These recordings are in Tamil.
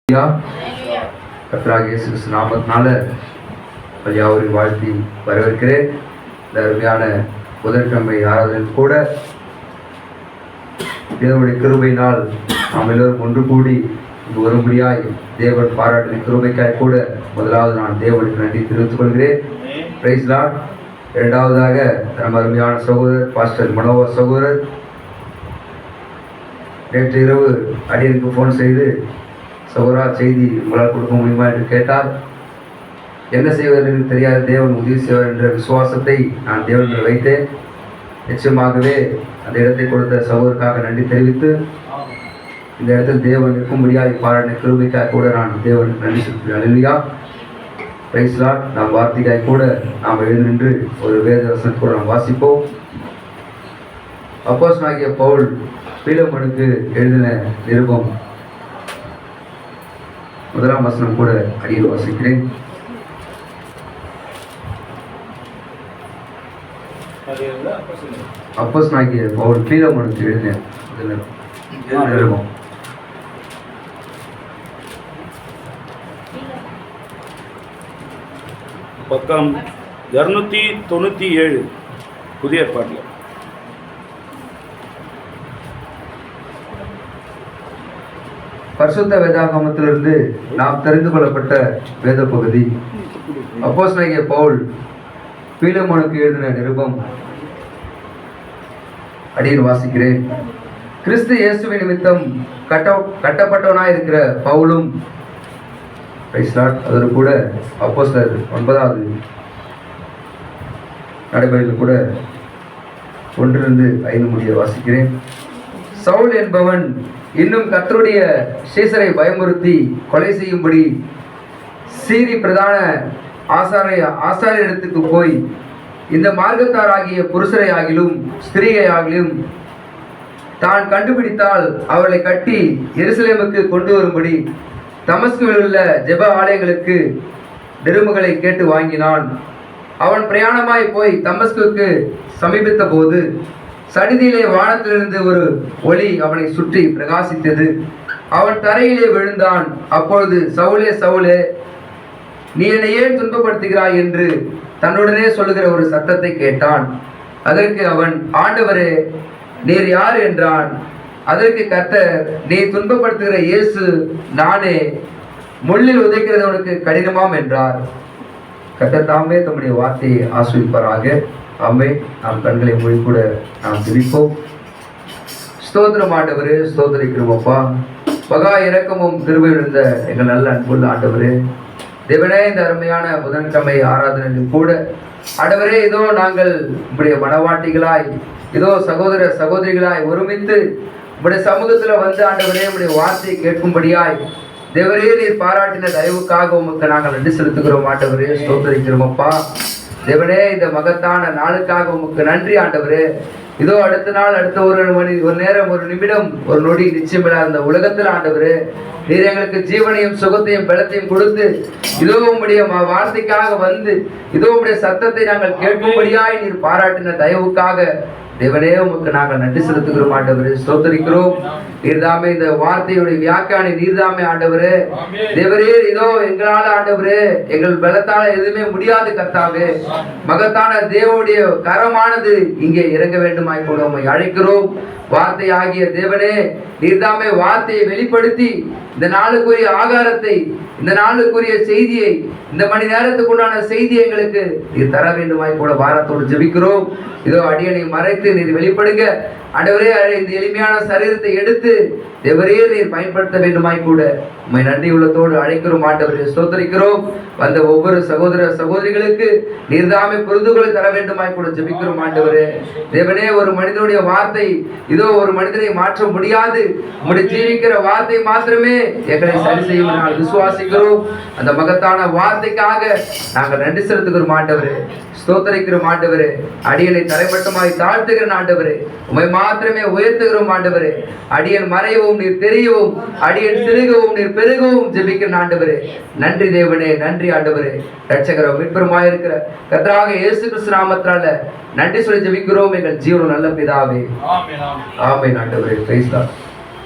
கர்த்தராகிய இயேசு கிறிஸ்து நாமத்தினால யாவரையும் வாழ்த்தி வரவேற்கிறேன். இந்த அருமையான புதன்கிழமை ஆராதனையில் கூட தேவனுடைய கிருபையினால் நாம் எல்லோரும் ஒன்று கூடி இங்கு வரும்படியாய் தேவன் பாராட்டின கிருபைக்காய் கூட முதலாவது நான் தேவனுக்கு நன்றி தெரிவித்துக் கொள்கிறேன். Praise Lord. இரண்டாவதாக நம்ம அருமையான சகோதரர் பாஸ்டர் மனோகர் சகோதரர் நேற்று இரவு அடியனுக்கு ஃபோன் செய்து சகோதரா செய்தி உங்களால் கொடுக்க முடியுமா என்று கேட்டால், என்ன செய்வது என்று தெரியாத தேவன் உதவி செய்வார் என்ற விசுவாசத்தை நான் தேவனில் வைத்தேன். நிச்சயமாகவே அந்த இடத்தை கொடுத்த சகோதரருக்காக நன்றி தெரிவித்து இந்த இடத்தில் தேவன் இருக்கும்படியாக பாராட்டின கிருபைக்காக கூட நான் தேவனுக்கு நன்றி செலுத்துகிறேன். அல்லேலூயா. Praise Lord. நாம் வார்த்தைக்காய் கூட நாம் எழுந்து நின்று ஒரு வேத வசனத்தை கூட நாம் வாசிப்போம். அப்போஸ்தலனாகிய பவுல் பீலமோனுக்கு எழுதின நிருபம் 1ஆம் வசனம் கூட அடியில் வாசிக்கிறேன். அப்போஸ்தலனாகிய பவுல் பீலமோனுக்கு எழுதின நிருபம் பக்கம் 297 புதிய ஏற்பாட்டில். பரிசுத்த வேதாகமத்திலிருந்து நாம் தெரிந்து கொள்ளப்பட்ட வேத பகுதி. அப்போஸ்தலனாகிய பவுல் பீலமோனுக்கு எழுதின நிருபம் அடியில் வாசிக்கிறேன். கிறிஸ்து இயேசுவின் நிமித்தம் கட்டப்பட்டவனாய் இருக்கிற பவுலும் அதற்கு கூட அப்போஸ்தலர் 9வது நடைமுறையில் கூட 1-5 முடிய வாசிக்கிறேன். சவுல் என்பவன் இன்னும் கர்த்தருடைய சீசரை பயமுறுத்தி கொலை செய்யும்படி சீரி பிரதான ஆசாரியரிடத்துக்கு போய் இந்த மார்க்கத்தாராகிய புருஷரை ஆகிலும் ஸ்திரீயை ஆகிலும் தான் கண்டுபிடித்தால் அவர்களை கட்டி எருசலேமுக்கு கொண்டு வரும்படி தமஸ்குவில் உள்ள ஜெப ஆலயங்களுக்கு நிருபங்களை கேட்டு வாங்கினான். அவன் பிரயாணமாய் போய் தமஸ்குக்கு சமீபித்த போது சடிதியிலே வானத்திலிருந்து ஒரு ஒளி அவனை சுற்றி பிரகாசித்தது. அவன் தரையிலே விழுந்தான். அப்பொழுது சவுலே சவுலே, நீ என்னை ஏன் துன்பப்படுத்துகிறாய் என்று தன்னுடனே சொல்லுகிற ஒரு சத்தத்தை கேட்டான். அதற்கு அவன், ஆண்டவரே, நீர் யார் என்றான். அதற்கு கர்த்தர், நீ துன்பப்படுத்துகிற இயேசு நானே, முள்ளில் உதைக்கிறது உனக்கு கடினமாம் என்றார். கர்த்தர் தாமே தம்முடைய வார்த்தையை ஆசீர்வதிப்பாராக. ஆமென். நாம் கண்களை மூடி கூட நாம் ஜெபிப்போம். ஸ்தோத்திரம் ஆண்டவரே, ஸ்தோத்திரிக்கிறோம் அப்பா. மகா இரக்கமும் கிருபையும் இருந்த எங்கள் நல்ல அன்புள்ள ஆண்டவரே, தேவனே, இந்த அருமையான புதன்கிழமை ஆராதனையில் கூட ஆண்டவரே, இதோ நாங்கள் உம்முடைய மனவாட்டிகளாய், இதோ சகோதர சகோதரிகளாய் ஒருமித்து உம்முடைய சமூகத்தில் வந்து ஆண்டவரே உம்முடைய வார்த்தையை கேட்கும்படியாய் தேவரே நீர் பாராட்டின தயவுக்காக உமக்கு நாங்கள் நன்றி செலுத்துகிறோம் ஆண்டவரே, ஸ்தோத்திரிக்கிறோம் அப்பா. தேவனே, இந்த மகத்தான நாளுக்காக உமக்கு நன்றி ஆண்டவரே. இதோ அடுத்த நாள், அடுத்த ஒரு நேரம், ஒரு நிமிடம், ஒரு நொடி நிச்சயமில்லை அந்த உலகத்தில் ஆண்டவரே நீர் எங்களுக்கு ஜீவனையும் சுகத்தையும் பலத்தையும் கொடுத்து இதோ உம்முடைய வார்த்தைக்காக வந்து இதோ உம்முடைய சத்தத்தை நாங்கள் கேட்கும்படியாய் நீர் பாராட்டின தயவுக்காக தேவனே உமக்கு நாங்கள் நன்றி செலுத்துகிறோம் ஆண்டவரே, ஸ்தோத்திரிக்கிறோம். நீர்தாமே இந்த வார்த்தையுடைய வியாக்கியானி நீர்தாமே ஆண்டவரே. தேவரே, இதோ எங்களால் ஆண்டவரே எங்கள் பலத்தால எதுவுமே முடியாது கர்த்தாவே. மகத்தான தேவனுடைய கரமானது இங்கே இறங்க வேண்டுமாய் கூட உம்மை அழைக்கிறோம். வார்த்தை ஆகிய தேவனே, நீர்தாமே வார்த்தையை வெளிப்படுத்தி இந்த நாளுக்குரிய ஆகாரத்தை, இந்த நாளுக்குரிய செய்தியை, இந்த மணி நேரத்துக்கு உண்டான செய்தி எங்களுக்கு நீர் தர வேண்டுமாய் கூட வாரத்தோடு ஜெபிக்கிறோம். இதோ அடியனை மறைத்து நீர் வெளிப்படுங்க ஆண்டவரே. இந்த எளிமையான சரீரத்தை எடுத்து தேவரே நீர் பயன்படுத்த வேண்டுமாய் கூட உம்மை நன்றி உள்ளத்தோடு அழைக்கிறோம் ஆண்டவரே, ஸ்தோத்திரிக்கிறோம். வந்த ஒவ்வொரு சகோதர சகோதரிகளுக்கு நீர்தாமே புரிந்துகளை தர வேண்டுமாய் கூட ஜெபிக்கிறோம் ஆண்டவரே. தேவனே, ஒரு மனிதனுடைய வார்த்தை இதோ ஒரு மனிதனை மாற்ற முடியாது. உம்முடைய ஜீவிக்கிற வார்த்தை மாத்திரமே எங்களை சரி செய்யும் நாங்கள் விசுவாசிக்கிறோம். அந்த மகத்தான வார்த்தைக்காக நாங்கள் நன்றி செலுத்துகிறோம் ஆண்டவரே, ஸ்தோத்திரிக்கிறோம் ஆண்டவரே. அடியனை தரைமட்டமாய் தாழ்த்துகிறேன் ஆண்டவரே, உம்மை மாத்திரமே உயர்த்துகிறோம் ஆண்டவரே. அடியன் மறையவும் நீர் தெரியவும், அடியன் சிறுகவும் நீர் பெருகவும் ஜெபிக்கிறேன் ஆண்டவரே. நன்றி தேவனே, நன்றி ஆண்டவரே. ரட்சகரும் மீட்பருமாயிருக்கிற கர்த்தராகிய இயேசு கிறிஸ்து நாமத்தினால நன்றி சொல்லி ஜெபிக்கிறோம் எங்கள் ஜீவன நல்ல பிதாவே. ஆமென் ஆண்டவரே. Praise Lord.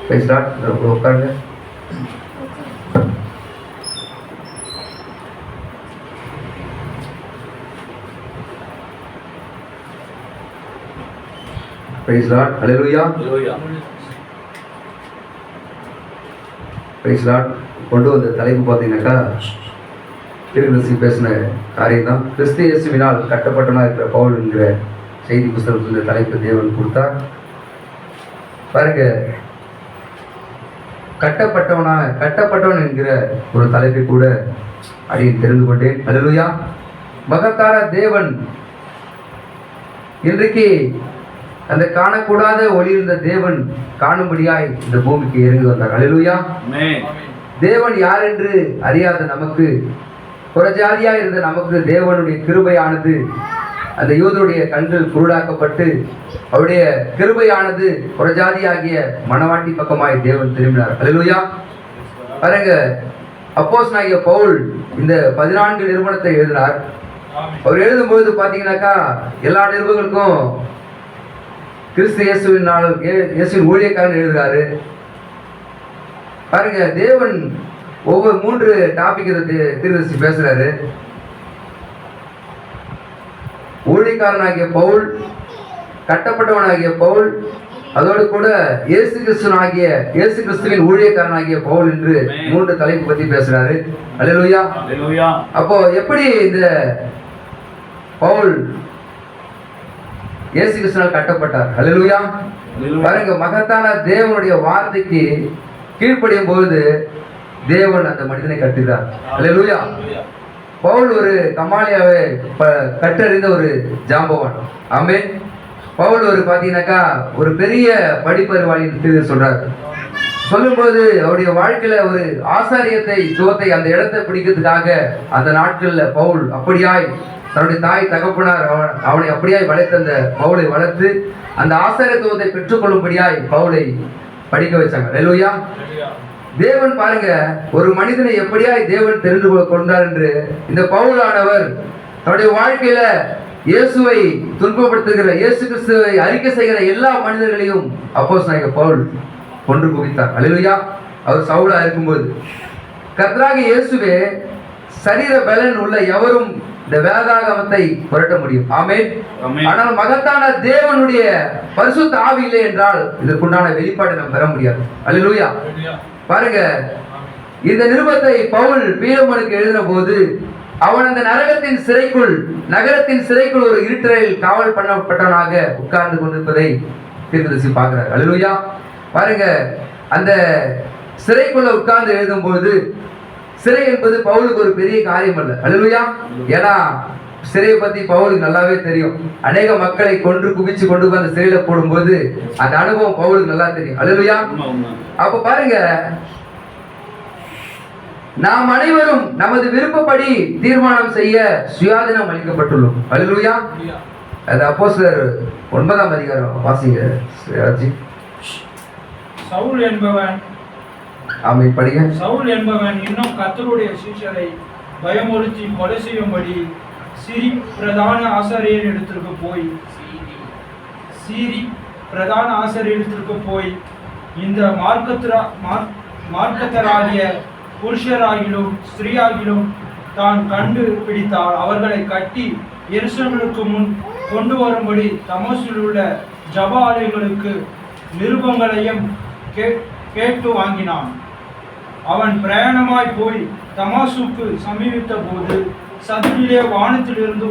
Praise Lord. உட்காருங்க. Praise Lord. ஹல்லேலூயா. ஹல்லேலூயா. Praise Lord. கொண்டு வந்த தலைப்பு பார்த்தீங்கன்னாக்கா தீர்க்கதரிசி பேசின காரியம் தான். கிறிஸ்து இயேசுவினால் கட்டப்பட்டவனாக இருக்கிற பவுல் என்கிற செய்தி புஸ்தகத்தில் இந்த தலைப்பு தேவன் கொடுத்தார். பாருங்க, கட்டப்பட்டவன் என்கிற ஒரு தலைப்பை கூட அடியில் தெரிந்து கொண்டேன். ஹல்லேலூயா. மகத்தான தேவன் இன்றைக்கு அந்த காணக்கூடாத ஒளி இருந்த தேவன் காணும்படியாய் இந்த பூமிக்கு இறங்கி வந்தார். ஹல்லேலூயா. தேவன் யார் என்று அறியாத நமக்கு, புறஜாதியாய் இருந்த நமக்கு தேவனுடைய கிருபையானது, அந்த யூதருடைய கண்கள் குருடாக்கப்பட்டு அவருடைய கிருபையானது புறஜாதியாகிய மனவாட்டி பக்கமாய் தேவன் திரும்பினார். ஹல்லேலூயா. பாருங்க, அப்போஸ்தலனாகிய பவுல் இந்த 14 நிருபத்தை எழுதினார். அவர் எழுதும்போது பார்த்தீங்கன்னாக்கா எல்லா நிருபங்களுக்கும் கிறிஸ்து இயேசுவின் ஊழியக்காரன் எழுதுகிறாரு. பாருங்க, தேவன் ஒவ்வொரு 3 டாபிக் தீர்க்கதரிசி பேசுறாரு. ஊழியக்காரனாகிய பவுல், கட்டப்பட்டவனாகிய பவுல், அதோடு கூட இயேசு கிறிஸ்துவின் ஊழியக்காரனாகிய பவுல் என்று 3 தலைப்பு பத்தி பேசுறாரு. ஹல்லேலூயா. அப்போ எப்படி இந்த பவுல் இயேசு கிறிஸ்துவால் கட்டப்பட்டார்? ஹல்லேலூயா. பாருங்க, மகத்தான தேவனுடைய வார்த்தைக்கு கீழ்ப்படியும் பொழுது தேவன் அந்த மனிதனை கட்டுகிறார். ஹல்லேலூயா. பவுல் ஒரு கமாலியாவை கற்றறிந்த ஒரு ஜாம்பவான். ஆமென். பவுல் ஒரு பார்த்தீங்கன்னாக்கா ஒரு பெரிய படிப்பறிவாளின்னு சொல்றாரு. சொல்லும்போது அவருடைய வாழ்க்கையில ஒரு ஆசாரியத்தை சுகத்தை அந்த இடத்தை பிடிக்கிறதுக்காக அந்த நாட்கள்ல பவுல் அப்படியாய் தன்னுடைய தாய் தகப்பனார் அவனை அப்படியாய் வளர்த்து அந்த பவுலை வளர்த்து அந்த ஆசாரியத்துவத்தை பெற்றுக்கொள்ளும்படியாய் பவுலை படிக்க வச்சாங்க. ஹல்லேலூயா. தேவன் பாருங்க, ஒரு மனிதனை எப்படியாய் தேவன் தெரிந்து கொண்டார் என்று இந்த பவுலானவர் தன்னுடைய வாழ்க்கையில இயேசுவை துன்பப்படுத்துகிற, இயேசு கிறிஸ்துவை அறிக்கை செய்கிற எல்லா மனிதர்களையும் அப்போஸ்தலனாகிய பவுல் கொன்று குவித்தார். ஹல்லேலூயா. அவர் சவுலா இருக்கும்போது கர்த்தராகிய இயேசுவே சரீர பலன் உள்ள எவரும் இந்த வேதாகமத்தை புரட்ட முடியும். ஆமென். ஆனால் மகத்தான தேவனுடைய பரிசுத்த ஆவி இல்லை என்றால் இதற்குண்டான வெளிப்பாட்டை நாம் பெற முடியாது. ஹல்லேலூயா. பாருங்க, இந்த நிருபத்தை பவுல் பீலமோனுக்கு எழுதின போது அவன் அந்த நகரத்தின் சிறைக்குள் ஒரு இருட்டறையில் காவல் பண்ணப்பட்டவனாக உட்கார்ந்து கொண்டிருப்பதை தீர்க்கதரிசி பார்க்கிறார். ஹல்லேலூயா. பாருங்க, அந்த சிறைக்குள்ள உட்கார்ந்து எழுதும் போது சிறை என்பது பவுலுக்கு ஒரு பெரிய காரியம் அல்ல. ஹல்லேலூயா. ஏன்னா சிறையை பத்தி பவுலுக்கு நல்லாவே தெரியும். அநேக மக்களை கொன்று குவிச்சு கொண்டு போய் அந்த சிறையில போடும்போது அந்த அனுபவம் பவுலுக்கு நல்லா தெரியும். ஹல்லேலூயா. அப்ப பாருங்க, நாம் அனைவரும் நமது விருப்பப்படி தீர்மானம் செய்ய சுயாதீனம் அளிக்கப்பட்டுள்ளோம். ஹல்லேலூயா. அது அப்போஸ்தலர் 9ஆம் அதிகாரம் வாசிங்க ராஜி. சவுல் என்பவன், ஆமென், படிங்க. சவுல் என்பவன் இன்னும் கர்த்தருடைய சீஷரை பயமுறுத்தி கொலை செய்யும்படி சீரி பிரதான ஆசாரியரிடத்திற்கு போய் இந்த மார்க்கத்தராகிய புருஷராகிலும் ஸ்திரீயாகிலும் தான் கண்டு பிடித்தால் அவர்களை கட்டி எருசலேமுக்கு முன் கொண்டு வரும்படி தமஸ்குவில் உள்ள ஜப ஆலயங்களுக்கு நிருபங்களையும் கேட்டு வாங்கினான். அவன் பிரயாணமாய் போய் தமாசுக்கு சமீபித்த போது சதுரிலே வானத்திலிருந்து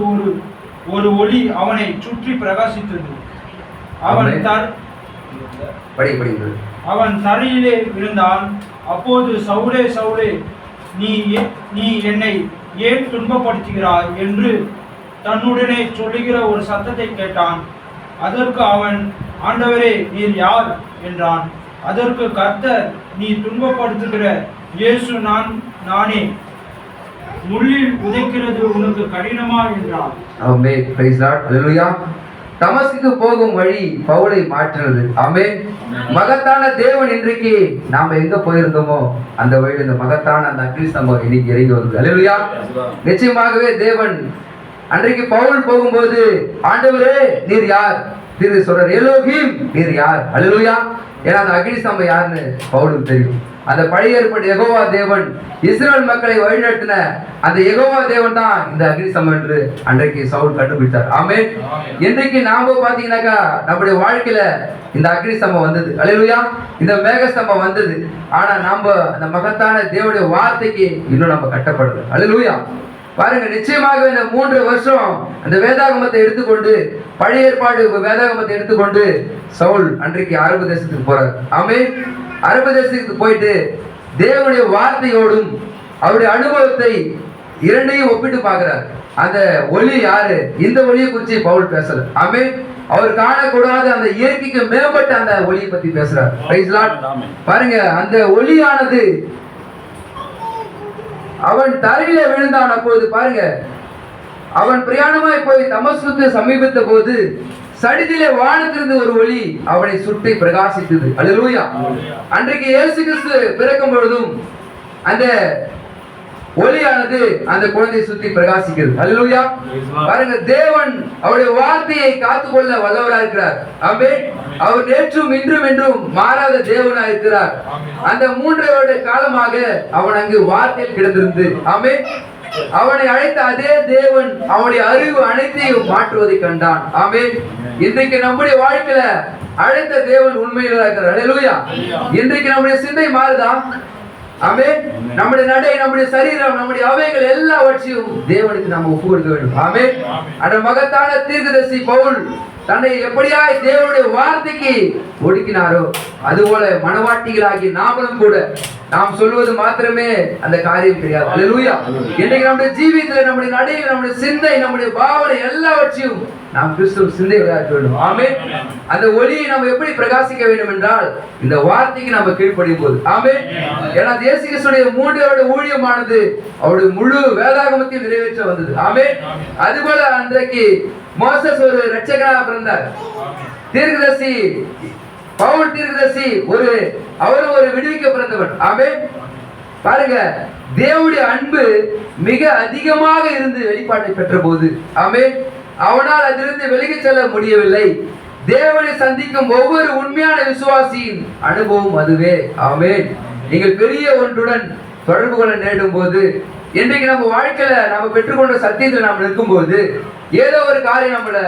ஒரு ஒளி அவனை சுற்றி பிரகாசித்தது. அவன் தரையிலே விழுந்தான். அப்போது சவுலே சவுலே, நீ என்னை ஏன் துன்பப்படுத்துகிறாய் என்று தன்னுடனே சொல்லுகிற ஒரு சத்தத்தை கேட்டான். அதற்கு அவன், ஆண்டவரே, நீர் யார் என்றான். அதற்கு கர்த்தர், நீ துன்பப்படுத்துகிற இயேசு நானே. முள்ளில் உதைக்கிறது உனக்கு கடினமா என்றான். ஆமென். Price Lord. ஹல்லேலூயா. தமஸ்குக்கு போகும் வழி பவுலை மாற்றினது. ஆமென். மகத்தான தேவன் இன்றைக்கு நாம எங்க போயிருந்தோமோ அந்த வழியில் இந்த மகத்தான அந்த அக்னி ஸ்தம்பம் இன்னைக்கு இறங்கி வருது. ஹல்லேலூயா. நிச்சயமாகவே தேவன் அன்றைக்கு பவுல் போகும்போது, ஆண்டவரே நீர் யார் சொல்றார். எலோஹிம் நீர் யார். ஹல்லேலூயா. ஏன்னா அந்த அக்னி ஸ்தம்பம் யாருன்னு பவுலுக்கு தெரியும். அந்த பழைய ஏற்பாடு யெகோவா தேவன் இஸ்ரவேல் மக்களை வழிநடத்தின அந்த யெகோவா தேவன் தான் இந்த அக்னி ஸ்தம்பம் என்று அன்றைக்கு சவுல் கண்டுபிடித்தார். ஆமென். இன்றைக்கு நாம பாத்தீங்கன்னாக்கா நம்முடைய வாழ்க்கையில இந்த அக்னி ஸ்தம்பம் வந்தது, அல்லேலூயா. இந்த மேக ஸ்தம்பம் வந்தது. ஆனா நாம அந்த மகத்தான தேவனுடைய வார்த்தைக்கு இன்னும் நம்ம கட்டப்படல, அல்லேலூயா. பாருங்க, நிச்சயமாக இந்த 3 வருஷம் அந்த வேதாகமத்தை எடுத்துக்கொண்டு, பழைய ஏற்பாடு வேதாகமத்தை எடுத்துக்கொண்டு சவுல் அன்றைக்கு அரபு தேசத்துக்கு போறார். ஆமென். அரபு தேசத்துக்கு போயிட்டு தேவனுடைய வார்த்தையோடும் அவருடைய அனுபவத்தை இரண்டையும் ஒப்பிட்டு பார்க்கிறார். அந்த ஒளி யாரு? இந்த ஒளியை குறித்து பவுல் பேசல. ஆமென். அவர் காணக்கூடாத அந்த இயற்கைக்கு மேம்பட்ட அந்த ஒளியை பத்தி பேசுறார். Praise Lord. பாருங்க, அந்த ஒளியானது அவன் தரையில விழுந்தான். அப்போது பாருங்க, அவன் பிரயாணமாய் போய் தமஸ்குக்கு சமீபத்த போது சடிதிலே வானத்திலிருந்து ஒரு ஒளி அவனை சுற்றி பிரகாசித்தது. அல்லேலூயா. அன்றைக்கு இயேசு கிறிஸ்து பிறக்கும் பொழுதும் அந்த ஒளியானது அந்த குழந்தையை சுற்றி பிரகாசிக்கிறது. அல்லேலூயா. பாருங்க, தேவன் அவருடைய வார்த்தையை காத்துக்கொள்ள வல்லவராக இருக்கிறார். ஆமென். அவர் நேற்றும் இன்றும் என்றும் மாறாத தேவனாக இருக்கிறார். அந்த 3 வருட காலமாக அவன் அங்கு வார்த்தையில் கிடந்திருந்து, ஆமென், அவனை அழைத்த அதே தேவன் அவனுடைய அறிவு அனைத்தையும் மாற்றுவதை கண்டான். ஆமென். இன்றைக்கு நம்முடைய வாழ்க்கையில அழைத்த தேவன் உண்மையில இருக்கிறார். அல்லேலூயா. இன்றைக்கு நம்முடைய சிந்தை மாறுதா? ஆமென். நம்முடைய நடை, நம்முடைய சரீரம், நம்முடைய அவைகள் எல்லாவற்றையும் தேவனுக்கு நாம் ஒப்பு கொடுக்க வேண்டும். ஆமென். அந்த மகத்தான தீர்க்கதரிசி பவுல் தன்னை எப்படியாய் தேவனுடைய வார்த்தைக்கு ஒடுக்கினாரோ அதுபோல மனவாட்டிகளாகி நாமளும் கூட நாம் சொல்வது மாத்திரமே அந்த காரியம் கிடையாது. அல்லேலூயா. இன்றைக்கு நம்முடைய ஜீவியத்தில், நம்முடைய நடையில், நம்முடைய சிந்தை, நம்முடைய பாவனை எல்லாவற்றையும் நாம் கிறிஸ்துவ சிந்தைகளாக இருக்க வேண்டும். ஆமென். அந்த ஒளியை நம்ம எப்படி பிரகாசிக்க வேண்டும் என்றால் இந்த வார்த்தைக்கு நம்ம கீழ்ப்படியும் போது. ஆமென். ஏன்னா இயேசு கிறிஸ்துவின் 3 வருட ஊழியமானது அவருடைய முழு வேதாகமத்தையும் நிறைவேற்ற வந்தது. ஆமென். அதுபோல அன்றைக்கு மோசஸ் ஒரு இரட்சகனாக பிறந்தார். தீர்க்கதரிசி பவுல் தீர்க்கதரிசி அவர் ஒரு விடுவிக்க பிறந்தவர். ஆமென். பாருங்க, தேவனுடைய அன்பு மிக அதிகமாக இருந்து வெளிப்பாட்டை பெற்ற போது, ஆமென், அவனால் அதிலிருந்து விலகிச் செல்ல முடியவில்லை. தேவனை சந்திக்கும் ஒவ்வொரு உண்மையான விசுவாசியின் அனுபவம் அதுவே. ஆமென். நீங்கள் பெரிய ஒன்றுடன் தொடர்பு கொள்ள நேடும் போது, இன்றைக்கு நம்ம வாழ்க்கையில நம்ம பெற்றுக்கொண்ட சத்தியத்தில் நாம் நிற்கும் போது ஏதோ ஒரு காரியம் நம்மள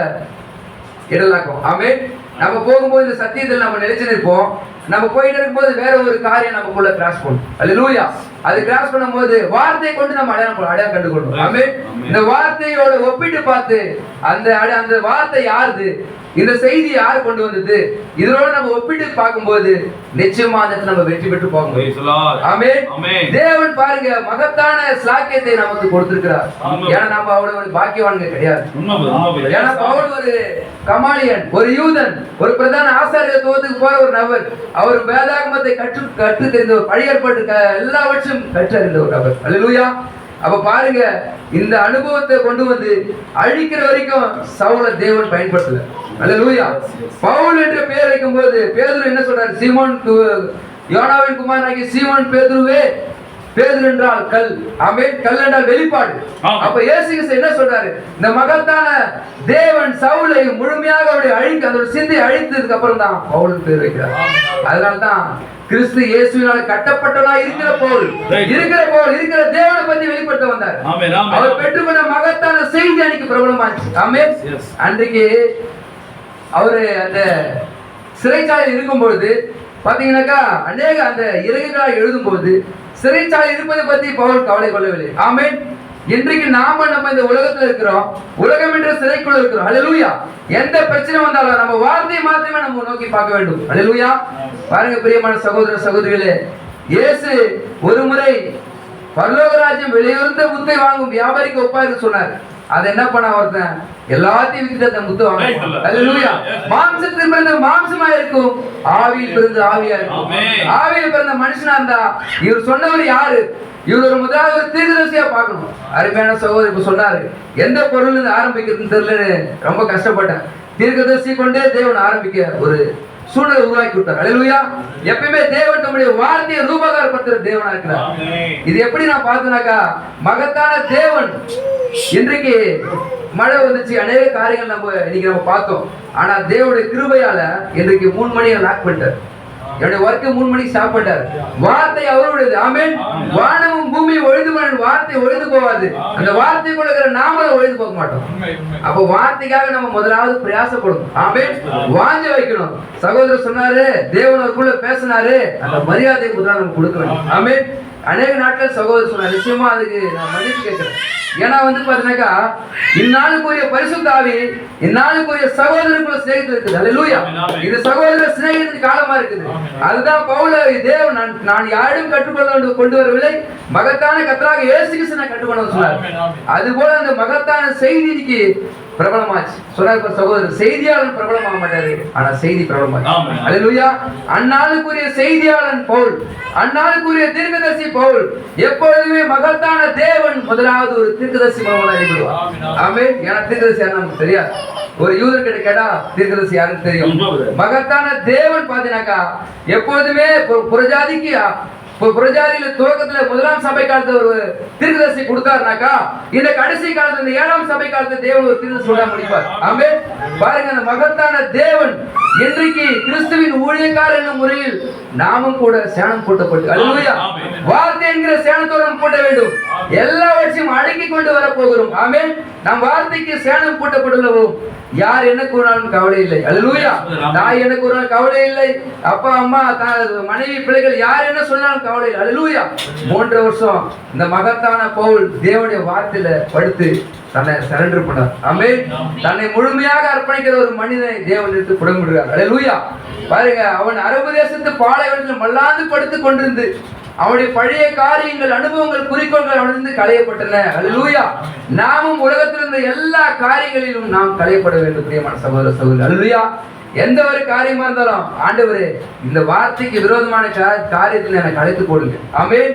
இடலாக்கும். ஆமென். நம்ம போகும்போது இந்த சத்தியத்தில் நம்ம நிலைச்சு நிற்போம். நம்ம போயிட்டு இருக்கும்போது வேற ஒரு காரியம் நமக்குள்ள கிராஸ் பண்ணும். அல்லேலூயா. அது கிராஸ் பண்ணும்போது வார்த்தையை கொண்டு நம்ம அடையாளம் கண்டுகொள்ளும். ஆமென். இந்த வார்த்தையோட ஒப்பிட்டு பார்த்து அந்த வார்த்தை யாருது, இந்த செய்தி யார் கொண்டு வந்தது, இதோட நம்ம ஒப்பிட்டு பார்க்கும்போது நிச்சயமா அந்த நம்ம வெற்றி பெற்று போகணும். ஆமென். தேவன் பாருங்க மகத்தான ஸ்லாக்கியத்தை நமக்கு கொடுத்திருக்கிறார். ஏன்னா நம்ம அவ்வளவு ஒரு பாக்கியவான்கள் கிடையாது. ஏன்னா பவுல் ஒரு கமாலியன், ஒரு யூதன், ஒரு பிரதான ஆசாரியத்துவத்துக்கு போற ஒரு நபர். அவர் வேதாகமத்தை கற்று தெரிந்தவர், பழைய ஏற்பாட்டு எல்லாவற்றையும் கற்றறிந்த ஒரு நபர். அல்லேலூயா. அப்ப பாருங்க, இந்த அனுபவத்தை கொண்டு வந்து அழிக்கிற வரைக்கும் சவுலை தேவன் பயன்படுத்தல. அல்லேலூயா. பவுல் என்ற பெயர் வைக்கும் போது பேதுரு என்ன சொல்றாரு? சீமோன், யோனாவின் குமாரனாகிய சீமோன் பேதுருவே. பேதுரு என்றால் கல். ஆமென். கல் என்றால் வெளிப்பாடு. அப்ப இயேசு கிறிஸ்து என்ன சொல்றாரு? இந்த மகத்தான தேவன் சவுலை முழுமையாக அவருடைய அதோட சிந்தை அழித்ததுக்கு அப்புறம் தான் பவுலுக்கு பேர் வைக்கிறார். அதனால்தான் கிறிஸ்து இயேசுவினால் கட்டப்பட்டவனா இருக்கிற தேவனை பத்தி வெளிப்படுத்த வந்தார். அவர் பெற்றுக்கொண்ட மகத்தான செய்தி அன்னைக்கு பிரபலமாச்சு. ஆமென். அன்றைக்கு அவரு அந்த சிறைச்சாலையில் இருக்கும்போது பாத்தீங்கன்னாக்கா அநேக அந்த இறகுகளால் எழுதும் போது சிறைச்சாலை இருப்பதை பத்தி பவுல் கவலை கொள்ளவில்லை. ஆமென். இன்றைக்கு நம்ம இந்த உலகத்துல இருக்கிறோம், உலகம் என்ற சிறைக்குள்ள இருக்கிறோம். அல்லேலூயா. எந்த பிரச்சனை வந்தாலும் நம்ம வார்த்தையை மாத்திரமே நம்ம நோக்கி பார்க்க வேண்டும். அல்லேலூயா. பாருங்க பிரியமான சகோதர சகோதரிகளே, இயேசு ஒரு முறை பரலோக ராஜ்யம் விலையுறந்த முத்தை வாங்கும் வியாபாரிக்கு ஒப்பாரு சொன்னார். அது என்ன பண்ண ஒருத்தன் எல்லாத்தையும் வித்துட்டு முத்து வாங்க. அல்லேலூயா. மாம்சத்தில் பிறந்த மாம்சமா இருக்கும், ஆவியில் பிறந்த ஆவியா இருக்கும். ஆவியில் பிறந்த மனுஷனா இருந்தா இவர் சொன்னவர் யாரு? இவர் ஒரு முதலாவது ஒரு தீர்க்கதரிசியா பார்க்கணும். அருமையான சகோதரர் இப்ப சொன்னாரு, எந்த பொருள் ஆரம்பிக்கிறதுன்னு தெரியல, ரொம்ப கஷ்டப்பட்டேன். தீர்க்கதரிசி கொண்டே தேவன் ஆரம்பிக்க ஒரு சூழலை உருவாக்கி விட்டார். அல்லேலூயா. எப்பயுமே தேவன் நம்முடைய வார்த்தையை ரூபகாரப்படுத்துற தேவனா இருக்கிறார். இது எப்படி நான் பார்த்தேனாக்கா, மகத்தான தேவன் இன்றைக்கு மழை வந்துச்சு, அநேக காரியங்கள் இன்னைக்கு நம்ம பார்த்தோம். ஆனா தேவனுடைய கிருபையால இன்றைக்கு 3 மணியை லாக் பண்ணிட்டார். என்னுடைய ஒர்க்கு 3 மணிக்கு சாப்பிட்டாரு. வார்த்தை அவருடையது. ஆமென். வானமும் பூமியும் ஒழிந்து போன வார்த்தை ஒழிந்து போகாது. அந்த வார்த்தைக்குள்ள இருக்கிற நாம ஒழிந்து போக மாட்டோம். அப்ப வார்த்தைக்காக நம்ம முதலாவது பிரயாசப்படணும். ஆமென். வாஞ்ச வைக்கணும். சகோதரர் சொன்னாரு, தேவன் அவருக்குள்ள பேசினாரு, அந்த மரியாதை முதல்ல நம்ம கொடுக்க வேண்டும். ஆமென். அநேக நாட்கள் சகோதரர் சொன்னார், நிச்சயமா அதுக்கு நான் மன்னிப்பு கேட்கிறேன். ஏன்னா பாத்தீங்கன்னாக்கா, இந்நாளுக்குரிய பரிசுத்த ஆவி இந்நாளுக்குரிய சகோதரருக்குள்ள சிநேகிதம் இருக்குது. அல்லேலூயா. இது சகோதர சிநேகிதத்துக்கு காலமா இருக்குது. அதுதான் பவுல், தேவன் நான் யாரும் கற்றுக்கொள்ள கொண்டு வரவில்லை, மகத்தான கர்த்தராகிய இயேசு கிறிஸ்துவை நான் கற்றுக்கொள்ள சொன்னார். அதுபோல அந்த மகத்தான செய்திக்கு பிரபலமாச்சு. சொன்னார் சகோதரர், செய்தியாளன் பிரபலமாக மாட்டாரு, ஆனா செய்தி பிரபலமாச்சு. அல்லேலூயா. அந்நாளுக்குரிய செய்தியாளன் பவுல், அந்நாளுக்குரிய தீர்க்கதரிசி பவுல் எப்பொழுதுமே மகத்தான தேவன் முதலாவது ஒரு தீர்க்கதரிசி மூலமா தான் வெளிப்படுவார். ஆமென். ஏன்னா தீர்க்கதரிசி யாருன்னு நமக்கு தெரியாது. ஒரு யூதர் கிட்ட கேட்டா தீர்க்கதரிசி யாருன்னு தெரியும். மகத்தான தேவன் பாத்தீங்கன்னாக்கா எப்பொழுதுமே புறஜாதியில துவக்கத்துல 1ஆம் சபை காலத்துல ஒரு தீர்க்கதரிசி கொடுத்தாருனாக்கா, இந்த கடைசி காலத்துல இந்த 7ஆம் சபை காலத்துல தேவன் ஒரு தீர்க்கதரிசி சொல்ல முடிப்பார். ஆமென். பாருங்க, அந்த மகத்தான தேவன் இன்றைக்கு கிறிஸ்துவின் ஊழியக்காரர் என்னும் முறையில் நாமும் கூட சேணம் போட்டப்பட்டு, அல்லேலூயா, வார்த்தை என்கிற சேணத்தோடு நாம் போட்ட வேண்டும். எல்லாவற்றையும் அடக்கி கொண்டு வர போகிறோம். ஆமென். நம் வார்த்தைக்கு சேணம் போட்டப்பட்டுள்ளோம். யார் என்ன கூறினாலும் கவலை இல்லை. அல்லேலூயா. தாய் என்ன கூறினாலும் கவலை இல்லை, அப்பா அம்மா மனைவி பிள்ளைகள் யார் என்ன சொன்னாலும் கவலை இல்லை. அல்லேலூயா. 3 வருஷம் இந்த மகத்தான பவுல் தேவனுடைய வார்த்தையில படுத்து தன்னை சரண்டர் பண்ணார். ஆமென். தன்னை முழுமையாக அர்ப்பணிக்கிற ஒரு மனிதனை தேவன் எடுத்து புடமிடுகிறார். அல்லேலூயா. பாருங்க, அவன் அரபு தேசத்து பாலைவனத்தில் மல்லாந்து படுத்துக் கொண்டிருந்து அவனுடைய பழைய காரியங்கள், அனுபவங்கள், குறிக்கோள்கள் அவனிருந்து களையப்பட்டன. அல்லேலூயா. நாமும் உலகத்தில் இருந்த எல்லா காரியங்களிலும் நாம் களையப்பட வேண்டும். பிரியமான சகோதர சகோதரி, அல்லேலூயா. எந்த ஒரு காரியமா இருந்தாலும், ஆண்டவரே இந்த வார்த்தைக்கு விரோதமான காரியத்தில் எனக்கு அழைத்து போடுங்க. ஆமென்.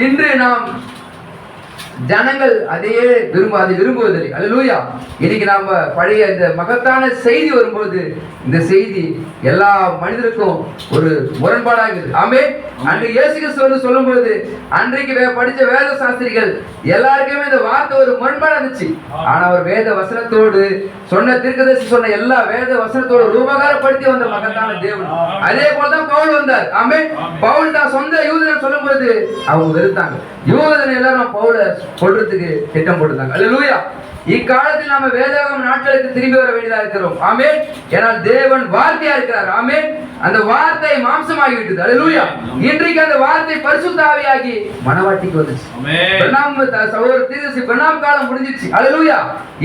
இன்று நாம் ஜனங்கள் அதையே விரும்புவதில்லை. அல்லேலூயா. இன்னைக்கு நாம பழைய இந்த மகத்தான செய்தி வரும்போது இந்த செய்தி எல்லா மனிதருக்கும் ஒரு முரண்பாடாக இருக்குது. ஆமென். அன்றைக்கு இயேசு கிறிஸ்து சொல்லும் பொழுது அன்றைக்கு படிச்ச வேத சாஸ்திரிகள் எல்லாருக்குமே இந்த வார்த்தை ஒரு முரண்பாடா இருந்துச்சு. ஆனா அவர் வேத வசனத்தோடு சொன்ன தீர்க்கதரிசி சொன்ன எல்லா வேத வசனத்தோடு ரூபகாரப்படுத்தி வந்த மகத்தான தேவன். அதே போலதான் பவுல் வந்தார். ஆமென். பவுல் தான் சொந்த யூதனை சொல்லும் பொழுது அவங்க வெறுத்தாங்க. யூதனை எல்லாரும் பவுல சொல்றதுக்கு திட்டம் போட்டுருந்தாங்க. அல்லேலூயா. இக்காலத்தில் நாம வேதாகம நாட்களுக்கு திரும்பி வர வேண்டியதா இருக்கிறோம். ஆமென். ஏனால் தேவன் வார்த்தையா இருக்கிறார். ஆமென். அந்த வார்த்தை மாம்சமாகி விட்டது. அல்லேலூயா. இன்றைக்கு அந்த வார்த்தை பரிசுத்த ஆவியாகி மணவாட்டிக்கு வந்துச்சு. சகோதரர் தீர்க்கதரிசி பெண்ணாம் காலம் முடிஞ்சிச்சு. அல்லேலூயா.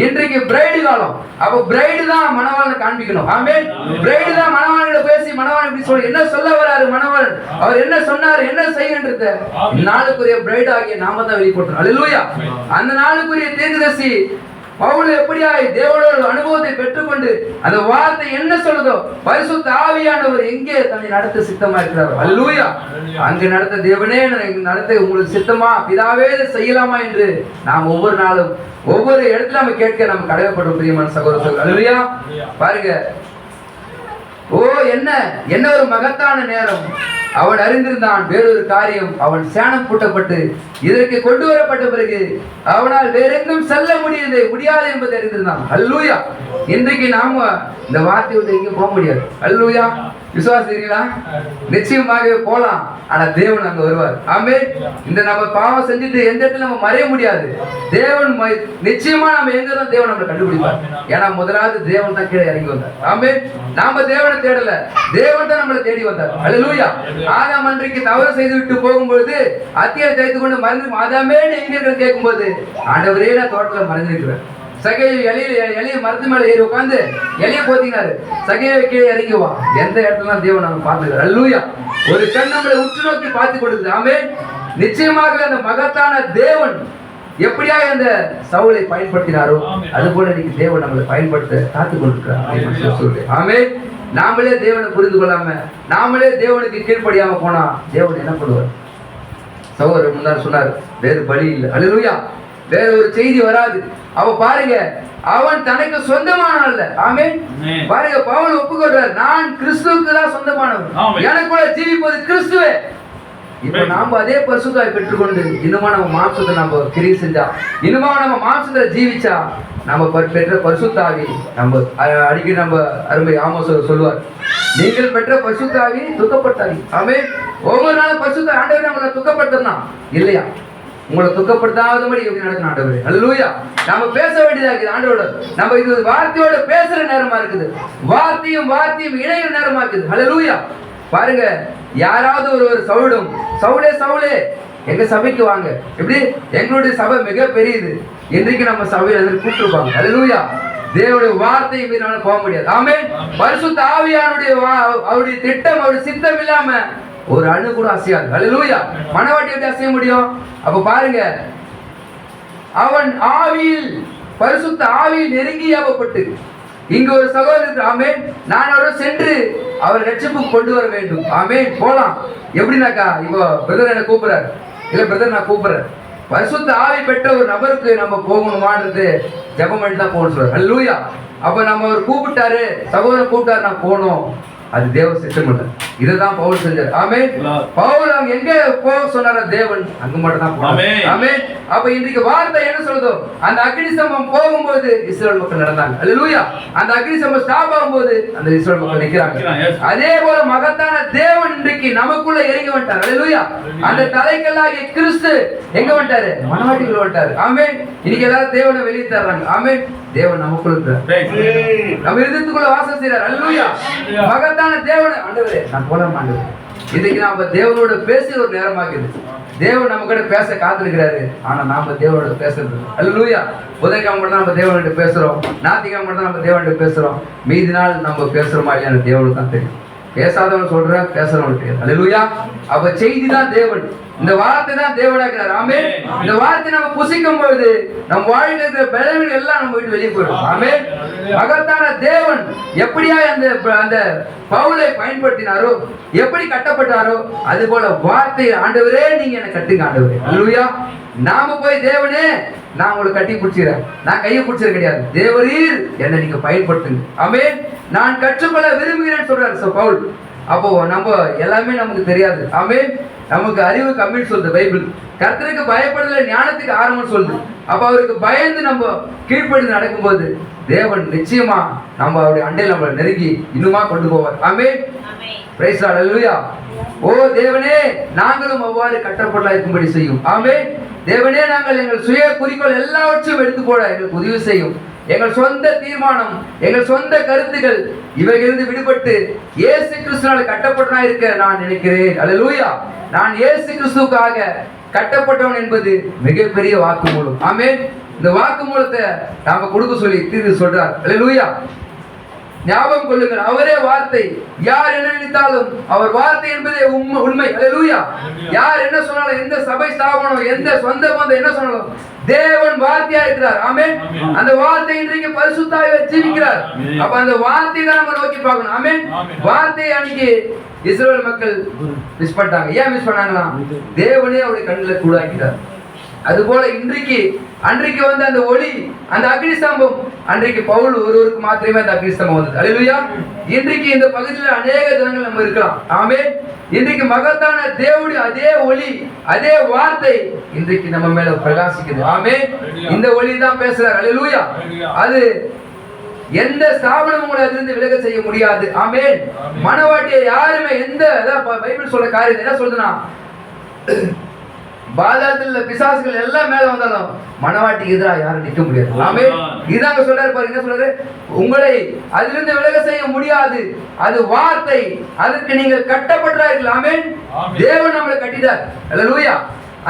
இன்றைக்கு பிரைடு காலம். அப்ப பிரைடு தான் மணவாளனை காண்பிக்கணும். ஆமென். பிரைடு தான் மணவாளனிடம் பேசி மணவாளன் இப்படி சொல்லி என்ன சொல்ல வராரு மணவாளன், அவர் என்ன சொன்னாரு, என்ன செய்யன்றத நாளுக்குரிய பிரைடு ஆகிய நாம தான் வெளிப்படுத்தணும். அல்லேலூயா. அந்த நாளுக்குரிய தீர்க்கதரிசி பவுல் எப்படியாய் தேவனோட அனுபவத்தை பெற்றுக்கொண்டு அந்த வார்த்தை என்ன சொல்லுதோ பரிசுத்த ஆவியானவர் எங்கே தன்னை நடத்த சித்தமா இருக்கிறார். அல்லேலூயா. அங்கு நடத்த தேவனே நடத்த உங்களுக்கு சித்தமா, பிதாவே செய்யலாமா என்று நாம் ஒவ்வொரு நாளும் ஒவ்வொரு இடத்துல நம்ம கேட்க நம்ம கடமைப்படும். பிரியமான சகோதரர்கள், அல்லேலூயா. பாருங்க, ஓ என்ன ஒரு மகத்தான நேரம். அவன் அறிந்திருந்தான் வேறொரு காரியம். அவன் சேணம் பூட்டப்பட்டு இதற்கு கொண்டு வரப்பட்ட பிறகு அவனால் வேறெங்கும் செல்ல முடியாது என்பதை அறிந்திருந்தான். அல்லேலூயா. இன்றைக்கு நாம இந்த வார்த்தை விட்டு எங்கேயும் போக முடியாது. அல்லேலூயா. விசுவாசிக்கிறீங்களா? நிச்சயமாக போலாம். ஆனா தேவன் அங்க வருவார். ஆமென். இந்த நம்ம பாவம் செஞ்சுட்டு எந்த இடத்துல நம்ம மறைய முடியாது. தேவன் நிச்சயமா நம்ம எங்க தான் தேவன் நம்மளை கண்டுபிடிப்பார். ஏன்னா முதலாவது தேவன் தான் கீழே இறங்கி வந்தார். ஆமென். நாம தேவனை தேடல, தேவன் தான் நம்மளை தேடி வந்தார். அல்லேலூயா. ஆதாம் அன்றைக்கு தவறு செய்து விட்டு போகும்போது அத்தியை தேய்த்து கொண்டு மறைந்து ஆதாமே எங்க இருக்கிற கேட்கும்போது ஆண்டவரே நான் தோட்டத்தில் மறைஞ்சிருக்கிறேன். சகையை எலிய மரத்து மேல ஏறி உட்காந்து எலிய போத்தினாரு. சகையை கீழே இறங்கிவா. எந்த இடத்துல தேவன் நம்ம பார்த்துக்கிறார். அல்லேலூயா. ஒரு கண் நம்மளை உற்று நோக்கி பார்த்து கொடுக்குது. ஆமென். நிச்சயமாக அந்த மகத்தான தேவன் எப்படியாக அந்த சவுலை பயன்படுத்தினாரோ அது போல இன்னைக்கு தேவன் நம்மளை பயன்படுத்த காத்து கொண்டிருக்கிறார். ஆமென். நாமளே தேவனை புரிந்து கொள்ளாம நாமளே தேவனுக்கு கீழ்ப்படியாம போனா தேவன் என்ன பண்ணுவார்? சகோதரர் முன்னாடி சொன்னார், வேறு பலி இல்லை. அல்லேலூயா. வேற ஒரு செய்தி வராது. அவ பாருங்க, அவன் தனக்கு சொந்தமான அல்ல. ஆமென். பாருங்க, பவுல் ஒப்புக்கொள்றார், நான் கிறிஸ்துவுக்கு தான் சொந்தமானவன், எனக்குள்ள ஜீவிப்பது கிறிஸ்துவே. இப்ப நாம அதே பரிசுத்தாவை பெற்றுக்கொண்டு இன்னுமா நம்ம மாம்சத்தை நம்ம கிரியை செஞ்சா, இன்னுமா நம்ம மாம்சத்தை ஜீவிச்சா, நம்ம பெற்ற பரிசுத்தாவி நம்ம அடிக்கடி நம்ம அருமை ஆமோஸ் சொல்லுவார், நீங்கள் பெற்ற பரிசுத்தாவி துக்கப்பட்டாவி. ஆமென். ஒவ்வொரு நாளும் பரிசுத்த ஆண்டவர் நம்மளை துக்கப்படுத்தனா இல்லையா? உங்களை துக்கப்படுத்தாதபடி எப்படி நடக்கணும் ஆண்டவரே. அல்லேலூயா. நாம பேச வேண்டியதா இருக்குது ஆண்டவரோட. நம்ம இது வார்த்தையோட பேசுற நேரமா இருக்குது, வார்த்தையும் இணைகிற நேரமா இருக்குது. அல்லேலூயா. பாருங்க, யாராவது ஒரு சவுடும், சவுளே சவுளே எங்க சபைக்கு வாங்க, எப்படி எங்களுடைய சபை மிக பெரியது, இன்றைக்கு நம்ம சபையில கூப்பிட்டுருப்பாங்க. அல்லேலூயா. தேவனுடைய வார்த்தையை மீறினால போக முடியாது. ஆமென். பரிசுத்த ஆவியானுடைய அவருடைய திட்டம், அவருடைய சித்தம் இல்லாம ஒரு அணு கூட அசையாது. அல்லேலூயா. மனவாட்டி எப்படி அசைய முடியும்? அப்ப பாருங்க, அவன் ஆவியில், பரிசுத்த ஆவியில் நெருங்கி ஏவப்பட்டு இங்க ஒரு சகோதரர், ஆமென், நான் அவரை சென்று அவர் ரட்சிப்புக்கு கொண்டு வர வேண்டும். ஆமென். போலாம். எப்படின்னாக்கா, இப்போ பிரதர் என்ன கூப்பிடுறாரு, இல்ல பிரதர் நான் கூப்பிடுறேன், பரிசுத்த ஆவி பெற்ற ஒரு நபருக்கு நம்ம போகணுமான்றது ஜெபம் பண்ணி தான் போகணும் சொல்றாரு. அல்லேலூயா. அப்ப நம்ம அவர் கூப்பிட்டாரு, சகோதரர் கூப்பிட்டாரு, நான் போகணும், அது தேவ சித்தம் இல்லை. இதுதான் பவுல் செஞ்சார். ஆமென். பவுல் அவங்க எங்க போக சொன்னாரோ தேவன் அங்க மட்டும் தான் போனார். ஆமென். அப்ப இன்றைக்கு வார்த்தை என்ன சொல்றதோ, அந்த அக்னி ஸ்தம்பம் போகும்போது இஸ்ரவேல் மக்கள் நடந்தாங்க. அல்லேலூயா. அந்த அக்னி ஸ்தம்பம் ஸ்டாப் ஆகும்போது அந்த இஸ்ரவேல் மக்கள் நிக்கிறாங்க. அதே போல மகத்தான தேவன் இன்றைக்கு நமக்குள்ள இறங்கி வந்துட்டார். அல்லேலூயா. அந்த தலைக்கல்லாகிய கிறிஸ்து எங்க வந்துட்டாரு? மனவாட்டிக்குள்ள வந்துட்டாரு. ஆமென். இன்னைக்கு எல்லாரும் தேவனை வெளியே தர்றாங்க. ஆமென். தேவன் நமக்குள்ள இருக்கிறார், நம்ம இருதயத்துக்குள்ள வாசம் செய்யறார். அல்லேலூயா. மகத்தான தேவன் ஆண்டவரே நான் போலாம் ஆண்டவரே. இன்னைக்கு நாம தேவனோட பேசுற ஒரு நேரமாக்குது. தேவன் நம்ம கிட்ட பேச காத்திருக்கிறாரு, ஆனா நாம தேவனோட பேசுறது. அல்லேலூயா. புதன்கிழமை மட்டும் தான் நம்ம தேவன்கிட்ட பேசுறோம், ஞாயிற்றுக்கிழமை மட்டும் தான் நம்ம தேவன்கிட்ட பேசுறோம், மீதி நாள் நம்ம பேசுறோமா இல்லையா தேவனுக்கு தான் தெரியும். பேசாதவன் சொல்றேன், பேசுறவன் தெரியாது. அல்லேலூயா. அப்ப செய்தி தான் தேவன், இந்த வார்த்தை தான் தேவனாகிறார். ஆமென். இந்த வார்த்தை நம்ம புசிக்கும் பொழுது நம் வாழ்க்கையில் இருக்கிற பலவீனங்கள் எல்லாம் நம்ம விட்டு வெளியே போயிடும். ஆமென். மகத்தான தேவன் எப்படியா அந்த பவுலை பயன்படுத்தினாரோ, எப்படி கட்டப்பட்டாரோ, அது போல வார்த்தை ஆண்டவரே நீங்க என்ன கட்டுங்க ஆண்டவரே. அல்லேலூயா. நாம போய் தேவனே நான் உங்களை கட்டி பிடிச்சிக்கிறேன், நான் கையை பிடிச்சது கிடையாது, தேவரீர் என்னை நீங்க பயன்படுத்துங்க. ஆமென். நான் கற்றுக்கொள்ள விரும்புகிறேன்னு சொல்றாரு பவுல். அப்போ நம்ம எல்லாமே நமக்கு தெரியாது. ஆமென். நமக்கு அறிவு கம்மின்னு சொல்லுது பைபிள். கர்த்தருக்கு பயப்படுதல ஞானத்துக்கு ஆரம்பம் சொல்லுது. அப்ப அவருக்கு பயந்து நம்ம கீழ்ப்படிந்து நடக்கும்போது தேவன் நிச்சயமா நம்ம அவருடைய அண்டையில் நம்மளை நெருங்கி இன்னுமா கொண்டு போவார். ஆமென். Praise the Lord. அல்லேலூயா. ஓ தேவனே, நாங்களும் அவ்வாறு கட்டப்பட்டா இருக்கும்படி செய்யும். ஆமென். தேவனே, நாங்கள் எங்கள் சுய குறிக்கோள் எல்லாவற்றையும் எடுத்து போட எங்களுக்கு உதவி செய்யும். எங்கள் சொந்த தீர்மானம், எங்கள் சொந்த கருத்துக்கள் இவைகளிலிருந்து விடுபட்டு இயேசு கிறிஸ்துவால் கட்டப்பட்டவனாக இருக்க நான் நினைக்கிறேன். அல்லேலூயா. நான் இயேசு கிறிஸ்துவுக்காக கட்டப்பட்டவன் என்பது மிகப்பெரிய வாக்குமூலம். ஆமென். இந்த வாக்குமூலத்தை நாம கொடுக்க சொல்லி தீர்த்து சொல்றார். அல்லேலூயா. ஞாபகம் கொள்ளுங்கள், அவரே வார்த்தை. யார் என்ன நினைத்தாலும் அவர் வார்த்தை என்பதே உண்மை. அல்லேலூயா. யார் என்ன சொன்னாலும், எந்த சபை ஸ்தாபனம், எந்த சொந்த பந்தம் என்ன சொன்னாலும் தேவன் வார்த்தையா இருக்கிறார். ஆமென். அந்த வார்த்தை இன்றைக்கு பரிசுத்தாவியை ஜீவிக்கிறார். அப்ப அந்த வார்த்தையை தான் நம்ம நோக்கி பார்க்கணும். ஆமென். வார்த்தையை அன்னைக்கு இஸ்ரவேல் மக்கள் மிஸ் பண்ணிட்டாங்க. ஏன் மிஸ் பண்ணாங்களா? தேவனே அவருடைய கண்ணில் கூடாக்கிறார். அதுபோல அன்றைக்கு வந்த அந்த ஒளி, அந்த அக்னி ஸ்தம்பம், அன்றைக்கு பவுல் ஒருவருக்கு மாத்திரமே அந்த அக்னி ஸ்தம்பம் வந்தது. அல்லேலூயா. இன்றைக்கு இந்த பகுதியில் அநேக ஜனங்கள் நம்ம இருக்கலாம். ஆமென். இன்றைக்கு மகத்தான தேவனுடைய அதே ஒளி, அதே வார்த்தை இன்றைக்கு நம்ம மேல பிரகாசிக்குது. ஆமென். இந்த ஒளி தான் பேசுறார். அல்லேலூயா. அது எந்த ஸ்தாபனமும் உங்களை அதிலிருந்து விலக செய்ய முடியாது. ஆமென். மனவாட்டியை யாருமே எந்த பைபிள் சொல்ற காரியம் என்ன சொல்றதுன்னா, பாதாளத்தில் பிசாசுகள் எல்லாம் மேல வந்தாலும் மனவாட்டிக்கு எதிராக யாரும் நிற்க முடியாது. ஆமென். இதாங்க சொல்றாரு பாருங்க, என்ன சொல்றாரு? உங்களை அதிலிருந்து விலக செய்ய முடியாது, அது வார்த்தை, அதுக்கு நீங்கள் கட்டப்பட்டார்கள். ஆமென். தேவன் நம்மளை கட்டிட்டார். அல்லேலூயா.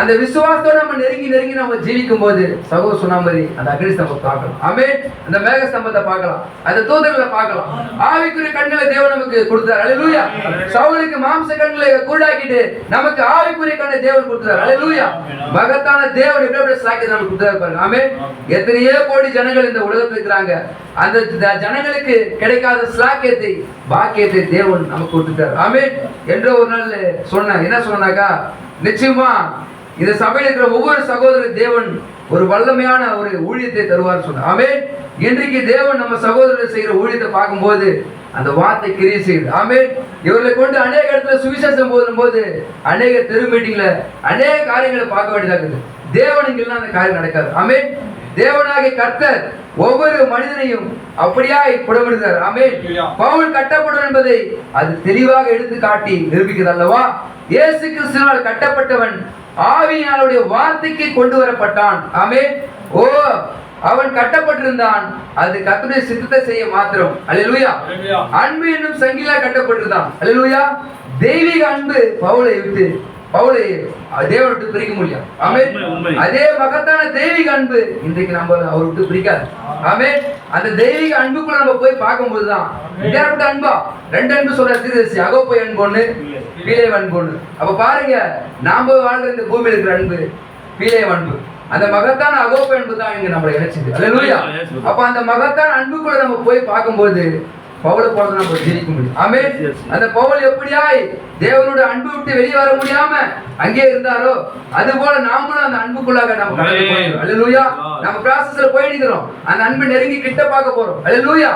அந்த விசுவாசத்தோட நம்ம நெருங்கி நம்ம ஜீவிக்கும் போது சகோ சொன்ன மாதிரி அந்த அக்னி ஸ்தம்பத்தை பார்க்கலாம். ஆமென். அந்த மேக ஸ்தம்பத்தை பார்க்கலாம், அந்த தூதர்களை பார்க்கலாம். ஆவிக்குரிய கண்களை தேவன் நமக்கு கொடுத்தார். அல்லேலூயா. சவுலுக்கு மாம்ச கண்களை குருடாக்கிட்டு நமக்கு ஆவிக்குரிய கண்ணை தேவன் கொடுத்தார். அல்லேலூயா. மகத்தான தேவன் எப்படி சாக்கியத்தை நமக்கு கொடுத்தாரு பாருங்க. ஆமென். எத்தனையோ கோடி ஜனங்கள் இந்த உலகத்தில் இருக்கிறாங்க. அந்த ஜனங்களுக்கு கிடைக்காத சாக்கியத்தை, பாக்கியத்தை தேவன் நமக்கு கொடுத்துட்டார். ஆமென். என்ற ஒரு நாள் சொன்னேன், என்ன சொன்னாக்கா, நிச்சயமா இந்த சபையில் இருக்கிற ஒவ்வொரு சகோதரர் தேவன் ஒரு வல்லமையான ஒரு ஊழியத்தை தருவார் சொன்னார். ஆமென். இன்றைக்கு தேவன் நம்ம சகோதரர் செய்கிற ஊழியத்தை பார்க்கும்போது அந்த வார்த்தை கிரியை செய்யுது. ஆமென். இவர்களை கொண்டு அநேக இடத்துல சுவிசேஷம் போது அநேக தெரு மீட்டிங்ல அநேக காரியங்களை பார்க்க வேண்டியதா இருக்குது. தேவன் இங்கெல்லாம் அந்த காரியம் நடக்காது. ஆமென். தேவனாகிய கர்த்தர் ஒவ்வொரு மனிதனையும் அப்படியாய் புடமிடுகிறார். ஆமென். பவுல் கட்டப்படும் என்பதை அது தெளிவாக எடுத்து காட்டி நிரூபிக்கிறது அல்லவா? இயேசு கிறிஸ்துவினால் கட்டப்பட்டவன் ஆவியினாலுடைய வார்த்தைக்கு கொண்டு வரப்பட்டான். ஆமென். ஓ, அவன் கட்டப்பட்டிருந்தான், அது கர்த்தருடைய சித்தத்தை செய்ய மாத்திரம். அல்லேலூயா. அன்பு என்னும் சங்கிலா கட்டப்பட்டிருந்தான். அல்லேலூயா. தெய்வீக அன்பு பவுலை தேவனை விட்டு பிரிக்க முடியும். ஆமென். அதே மகத்தான தெய்வீக அன்பு இன்றைக்கு நம்ம அவரை விட்டு பிரிக்காது. ஆமென். அந்த தெய்வீக அன்புக்குள்ள நம்ம போய் பார்க்கும்போதுதான் வித்தியாசப்பட்ட அன்பா ரெண்டு அன்பு சொல்ற தீர்க்கதரிசி, அகோப்பை அன்பு ஒண்ணு, பீலேவ அன்பு ஒண்ணு. அப்ப பாருங்க, நாம வாழ்ற இந்த பூமியில இருக்கிற அன்பு பீலேவ அன்பு, அந்த மகத்தான அகோப்பை அன்பு தான் இங்க நம்மளை இணைச்சது. அல்லேலூயா. அப்ப அந்த மகத்தான அன்புக்குள்ள நம்ம போய் பார்க்கும்போது பவுலை போல நம்ம ஜீவிக்க முடியும். ஆமென். அந்த பவுல் எப்படியாய் தேவனோட அன்பு விட்டு வெளியே வர முடியாம அங்கே இருந்தாரோ அது போல நாமளும் அந்த அன்புக்குள்ளாக நம்ம கடந்து போகிறோம். அல்லேலூயா. நம்ம ப்ராசஸ்ல போயிடுறோம், அந்த அன்பு நெருங்கி கிட்ட பார்க்க போறோம். அல்லேலூயா.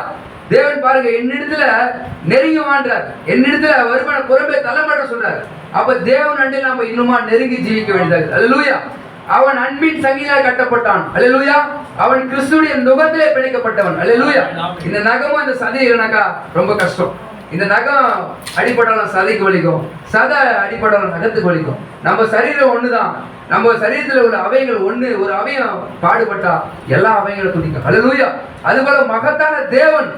தேவன் பாருங்க, என்னிடத்துல நெருங்கி வாழ்றார், என்னிடத்துல வருமான புறம்பே தலைமாட்ட சொல்றாரு. அப்ப தேவன் அண்டில் நம்ம இன்னுமா நெருங்கி ஜீவிக்க வேண்டியது. அல்லேலூயா. அவன் அன்பின் சங்கிலால் கட்டப்பட்டான். அல்லேலூயா. அவன் கிறிஸ்துவுடைய நுகத்திலே பிணைக்கப்பட்டவன். அல்லேலூயா. இந்த நகமும் இந்த சதை இல்லைனாக்கா ரொம்ப கஷ்டம். இந்த நகம் அடிப்பட்டாலும் சதைக்கு வலிக்கும், சதை அடிப்பட்டாலும் நகத்துக்கு வலிக்கும். நம்ம சரீரம் ஒண்ணுதான், நம்ம சரீரத்தில் உள்ள அவைகள் ஒண்ணு. ஒரு அவயம் பாடுபட்டா எல்லா அவயங்களும் துடிக்கும். அல்லேலூயா. அதுபோல மகத்தான தேவன்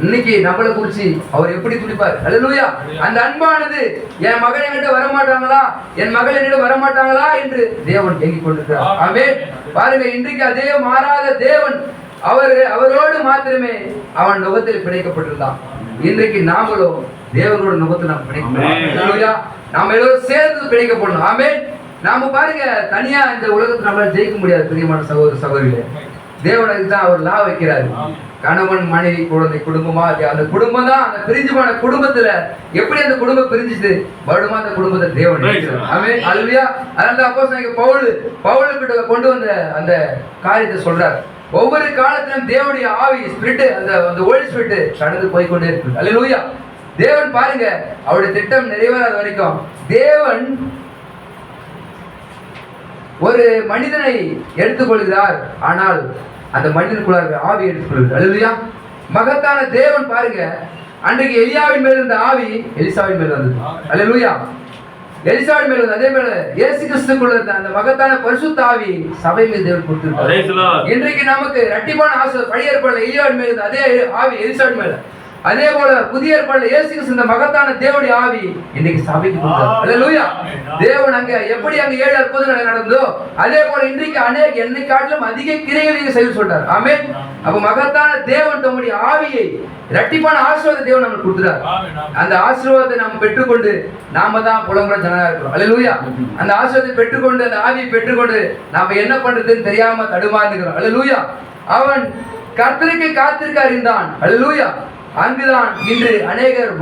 இன்னைக்கு நம்மளை குறிச்சு அவர் எப்படி துடிப்பார். அல்லேலூயா. அந்த அன்பானது என் மகன் என்கிட்ட வரமாட்டாங்களா, என் மகள் என்னிடம் வரமாட்டாங்களா என்று தேவன் ஏங்கிக் கொண்டிருக்கிறார். ஆமென். பாருங்க, இன்றைக்கு அதே மாறாத தேவன் அவரோடு மாத்திரமே அவன் நுகத்தில் பிணைக்கப்பட்டிருந்தான். இன்றைக்கு நாமளும் தேவனோட நுகத்தை நாம் பிணைக்கப்படணும். நாம எல்லோரும் சேர்ந்து பிணைக்கப்படணும். ஆமென். நாம பாருங்க, தனியா இந்த உலகத்தை நம்மளால ஜெயிக்க முடியாது. பிரியமான சகோதர சகோதரிகளே, தேவனுக்கு தான் அவர் லா வைக்கிறாரு. கணவன் மனைவி குழந்தை குடும்பமா, அந்த குடும்பம் தான் அந்த பிரிஞ்சு போன குடும்பத்துல எப்படி அந்த குடும்பம் பிரிஞ்சுது வருடமா அந்த குடும்பத்தை தேவன். ஆமென். அல்லேலூயா. அதனால அப்போஸ்தலனாகிய பவுல் கிட்ட கொண்டு வந்த அந்த காரியத்தை சொல்றார். ஒவ்வொரு காலத்திலும் தேவனுடைய ஆவி ஸ்பிரிட், அந்த ஹோலி ஸ்பிரிட் கடந்து போய்கொண்டே இருக்கு. அல்லேலூயா. தேவன் பாருங்க, அவருடைய திட்டம் நிறைவேறாத வரைக்கும் தேவன் ஒரு மனிதனை எடுத்துக்கொள்கிறார், ஆனால் அந்த மனிதனுக்குள்ள ஆவி எடுத்துக்கொள்கிறது. அல்லேலூயா. மகத்தான தேவன் பாருங்க, அன்றைக்கு எலியாவின் மேல் இருந்த ஆவி எலிசாவின் மேல் வந்தது. அல்லேலூயா. எலிசாவின் மேல் வந்தது. அதே போல இயேசு கிறிஸ்துக்குள்ள இருந்த அந்த மகத்தான பரிசுத்த ஆவி சபை மீது தேவன் கொடுத்திருக்கிறார். இன்றைக்கு நமக்கு இரட்டிப்பான ஆசை பழைய ஏற்பாடுல எலியாவின் மேல் இருந்த அதே ஆவி எலிசாவின் மேல, அதே போல புதிய ஏற்பாடுல இயேசு கிறிஸ்து இந்த மகத்தான தேவனுடைய ஆவி இன்னைக்கு சபைக்கு கொடுத்தார். அல்லேலூயா. தேவன் அங்க எப்படி அங்க 7 அற்புதங்கள் நடந்ததோ அதே போல இன்றைக்கு என்னை காட்டிலும் அதிக கிரியைகளை செய்ய சொல்றார். ஆமென். அப்ப மகத்தான தேவன் தம்முடைய ஆவியை இரட்டிப்பான ஆசீர்வாத தேவன் நமக்கு கொடுத்தார். அந்த ஆசீர்வாதத்தை நாம் பெற்றுக்கொண்டு நாம தான் புலம்புற ஜனங்களா இருக்கிறோம். அல்லேலூயா. அந்த ஆசீர்வாதத்தை பெற்றுக்கொண்டு அந்த ஆவியை பெற்றுக்கொண்டு நாம என்ன பண்றதுன்னு தெரியாம தடுமாறுகிறோம். அல்லேலூயா. அவன் கர்த்தருக்கு காத்திருக்க அறிந்தான். அல்லேலூயா. அங்குதான் இன்று அநேகர்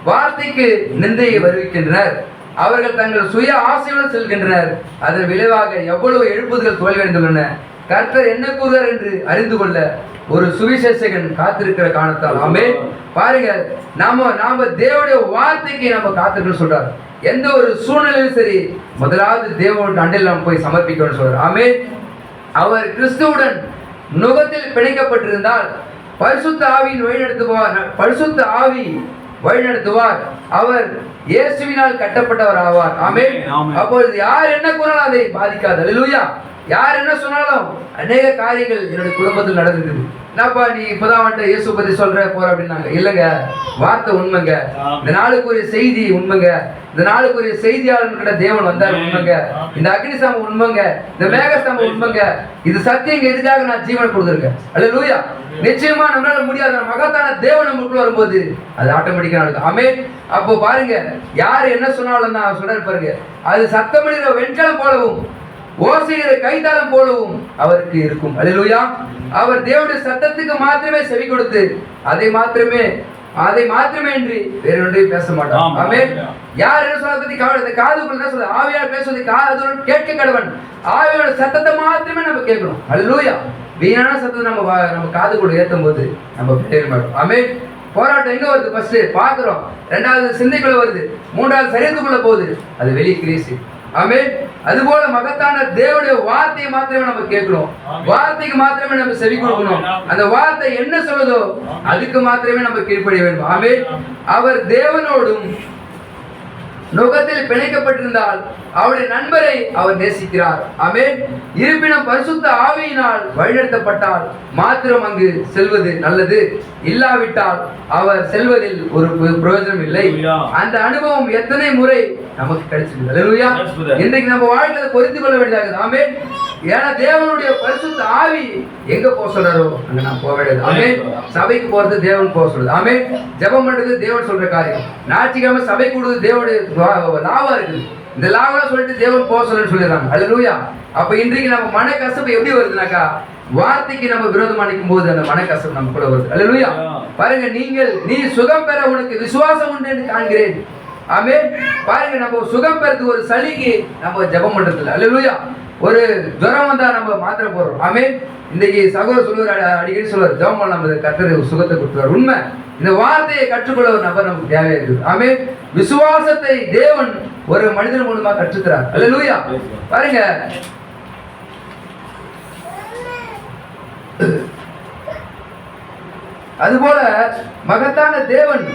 வார்த்தைக்கு நிந்தையை வருவிக்கின்றனர். அவர்கள் தங்கள் சுய ஆசையுடன் செல்கின்றனர். அதன் விளைவாக எவ்வளவு எழுப்புதல்கள் தோல்வியடைந்துள்ளன. கர்த்தர் என்ன கூறுகிறார் என்று அறிந்து கொள்ள ஒரு சுவிசேஷகன் காத்திருக்கிற காரணத்தால். ஆமென். பாருங்க, நாம தேவனுடைய வார்த்தைக்கு நம்ம காத்திருக்கணும் சொல்றார். எந்த ஒரு சூழ்நிலையும் சரி, முதலாவது தேவனுடைய அண்டையில் நாம் போய் சமர்ப்பிக்கணும்னு சொல்றார். ஆமென். அவர் கிறிஸ்துவுடன் நுகத்தில் பிணைக்கப்பட்டிருந்தால் பரிசுத்த ஆவியின் வழிநடத்துவார். அவர் இயேசுவினால் கட்டப்பட்டவர் ஆவார். ஆமென். அப்பொழுது யார் என்ன கூறாலும் அதை பாதிக்காது. அல்லேலூயா. யார் என்ன சொன்னாலும் அநேக காரியங்கள் என்னுடைய குடும்பத்தில் நடந்துருக்குது. என்னப்பா நீ இப்பதான் வந்துட்டு இயேசு பத்தி சொல்ற போற அப்படின்னாங்க. இல்லைங்க, வார்த்தை உண்மைங்க. இந்த நாளுக்குரிய செய்தி உண்மைங்க. இந்த நாளுக்குரிய செய்தியாளர்கிட்ட தேவன் வந்தார் உண்மைங்க. இந்த அக்னிஸ்தம்பம் உண்மைங்க. இந்த மேகஸ்தம்பம் உண்மைங்க. இது சத்தியங்க. இதுக்காக நான் ஜீவனை கொடுத்துருக்கேன். அல்லேலூயா. நிச்சயமா நம்மளால முடியாத மகத்தான தேவன் நமக்குள்ள வரும்போது அது ஆட்டோமேட்டிக்கா நடக்கும். ஆமென். அப்போ பாருங்க, யாரு என்ன சொன்னாலும் நான் சொல்றேன் பாருங்க, அது சத்தமிடுகிற வெண்கலம் போலவும் ஓசைகிற கைத்தாளம் போலவும் அவருக்கு இருக்கும். அல்லேலூயா. அவர் தேவனுடைய சத்தத்துக்கு மாத்திரமே செவி கொடுத்து அதை மாத்திரமே என்று வேற ஒன்றையும் பேச மாட்டார். ஆமென். யார் என்ன சொல்றத பத்தி இந்த காதுக்குள்ள என்ன சொல்ற, ஆவியார் பேசுவதை காதுடன் கேட்க கடவன். ஆவியோட சத்தத்தை மாத்திரமே நம்ம கேட்கணும். அல்லேலூயா. வீணான சத்தத்தை நம்ம காதுக்குள்ள ஏத்தும் போது நம்ம பேச மாட்டோம். ஆமென். போராட்டம் எங்க வருது? ஃபர்ஸ்ட் பாக்குறோம், ரெண்டாவது சிந்தைக்குள்ள வருது, மூன்றாவது சரீரத்துக்குள்ள போகுது, அது வெளி கிரீசி. ஆமென். அதுபோல மகத்தான தேவனுடைய வார்த்தையை மாத்திரமே நம்ம கேட்கணும், வார்த்தைக்கு மாத்திரமே நம்ம செவி கொடுக்கணும். அந்த வார்த்தை என்ன சொல்லுதோ அதுக்கு மாத்திரமே நம்ம கீழ்ப்படிய வேண்டும். ஆமென். அவர் தேவனோடும் நுகத்தில் பிணைக்கப்பட்டிருந்தால் அவருடைய நண்பரை அவர் நேசிக்கிறார். ஆமென். இருப்பினும் பரிசுத்த ஆவியினால் வழிநடத்தப்பட்டால் மாத்திரம் அங்கு செல்வது நல்லது, இல்லாவிட்டால் அவர் செல்வதில் ஒரு பிரயோஜனம் இல்லை. அந்த அனுபவம் எத்தனை முறை நமக்கு கிடைச்சிருக்கு. அல்லேலூயா. இன்றைக்கு நம்ம வாழ்க்கையில பொருத்தி கொள்ள வேண்டியதாக. ஆமென். ஏன்னா தேவனுடைய பரிசுத்த ஆவி எங்க போக சொல்றாரோ அங்க நான் போக வேண்டியது. ஆமென். சபைக்கு போறது தேவன் போக சொல்றது. ஆமென். ஜெபம் பண்றது தேவன் சொல்ற காரியம். ஞாயிற்றுக்கிழமை சபை கூடுறது தேவனுடைய லாபம் இருக்குது. இந்த லாபம் சொல்லிட்டு தேவன் போக சொல்லுன்னு சொல்லிடுறாங்க. அல்லேலூயா. அப்ப இன்றைக்கு நம்ம மனக்கசப்பு எப்படி வருதுனாக்கா, வார்த்தைக்கு நம்ம விரோதமா நிற்கும் போது அந்த மனக்கசப்பு நம்ம கூட வருது. அல்லேலூயா. பாருங்க, நீ சுகம் பெற உனக்கு விசுவாசம் உண்டு என்று காண்கிறேன். ஆமென். பாருங்க, நம்ம சுகம் பெறதுக்கு ஒரு சளிக்கு நம்ம ஜெபம் பண்றது இல்லை. அல்லேலூயா. ஒரு ஜுரம் வந்தா நம்ம மாத்திரை போடுறோம். ஆமென். இன்னைக்கு சகோதரர் சொல்லுவார், அடிக்கடி சொல்லுவார், ஜெபம் பண்ணலாம், கர்த்தர் சுகத்தை கொடுத்துருவார். உண்மை. இந்த வார்த்தையை கற்றுக்கொள்ள ஒரு நபர் நமக்கு தேவையா இருக்குது. ஆமென். விசுவாசத்தை தேவன் ஒரு மனிதன் மூலமா கற்றுக்கிறார். அல்லேலூயா. பாருங்க, அதுபோல மகத்தான தேவன்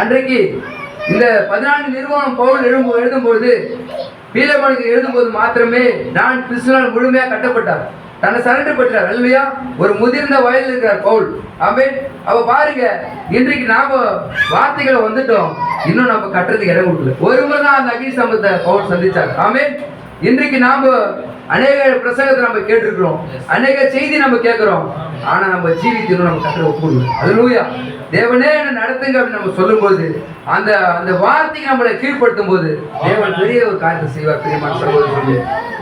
அன்றைக்கு இந்த 14 நிறுவனம் பவுல் எழுதும்போது, பீலமனுக்கு எழுதும்போது மாத்திரமே நான் கிறிஸ்துவால் முழுமையா கட்டப்பட்டார், தன்னை சரண்டர் பண்றார். அல்லேலூயா. ஒரு முதிர்ந்த வயதில் இருக்கிறார் பவுல். ஆமென். அவ பாருங்க, இன்றைக்கு நாம வார்த்தைகளை வந்துட்டோம், இன்னும் நம்ம கட்டுறதுக்கு இடம் கொடுக்கல. ஒரு முறை தான் அந்த அக்னி சம்பத்தை பவுல் சந்திச்சார். ஆமென். இன்றைக்கு நாம அநேக பிரசங்கத்தை நம்ம கேட்டிருக்கிறோம், அநேக செய்தி நம்ம கேட்கிறோம், ஆனா நம்ம ஜீவித்து நம்ம கட்டுற ஒப்புடுவோம். அல்லேலூயா. தேவனே என்ன நடத்துங்க அப்படின்னு நம்ம சொல்லும் போது, அந்த அந்த வார்த்தைக்கு நம்மளை கீழ்படுத்தும் போது தேவன் பெரிய ஒரு காரியத்தை செய்வார். பிரியமான சகோதரர்களே,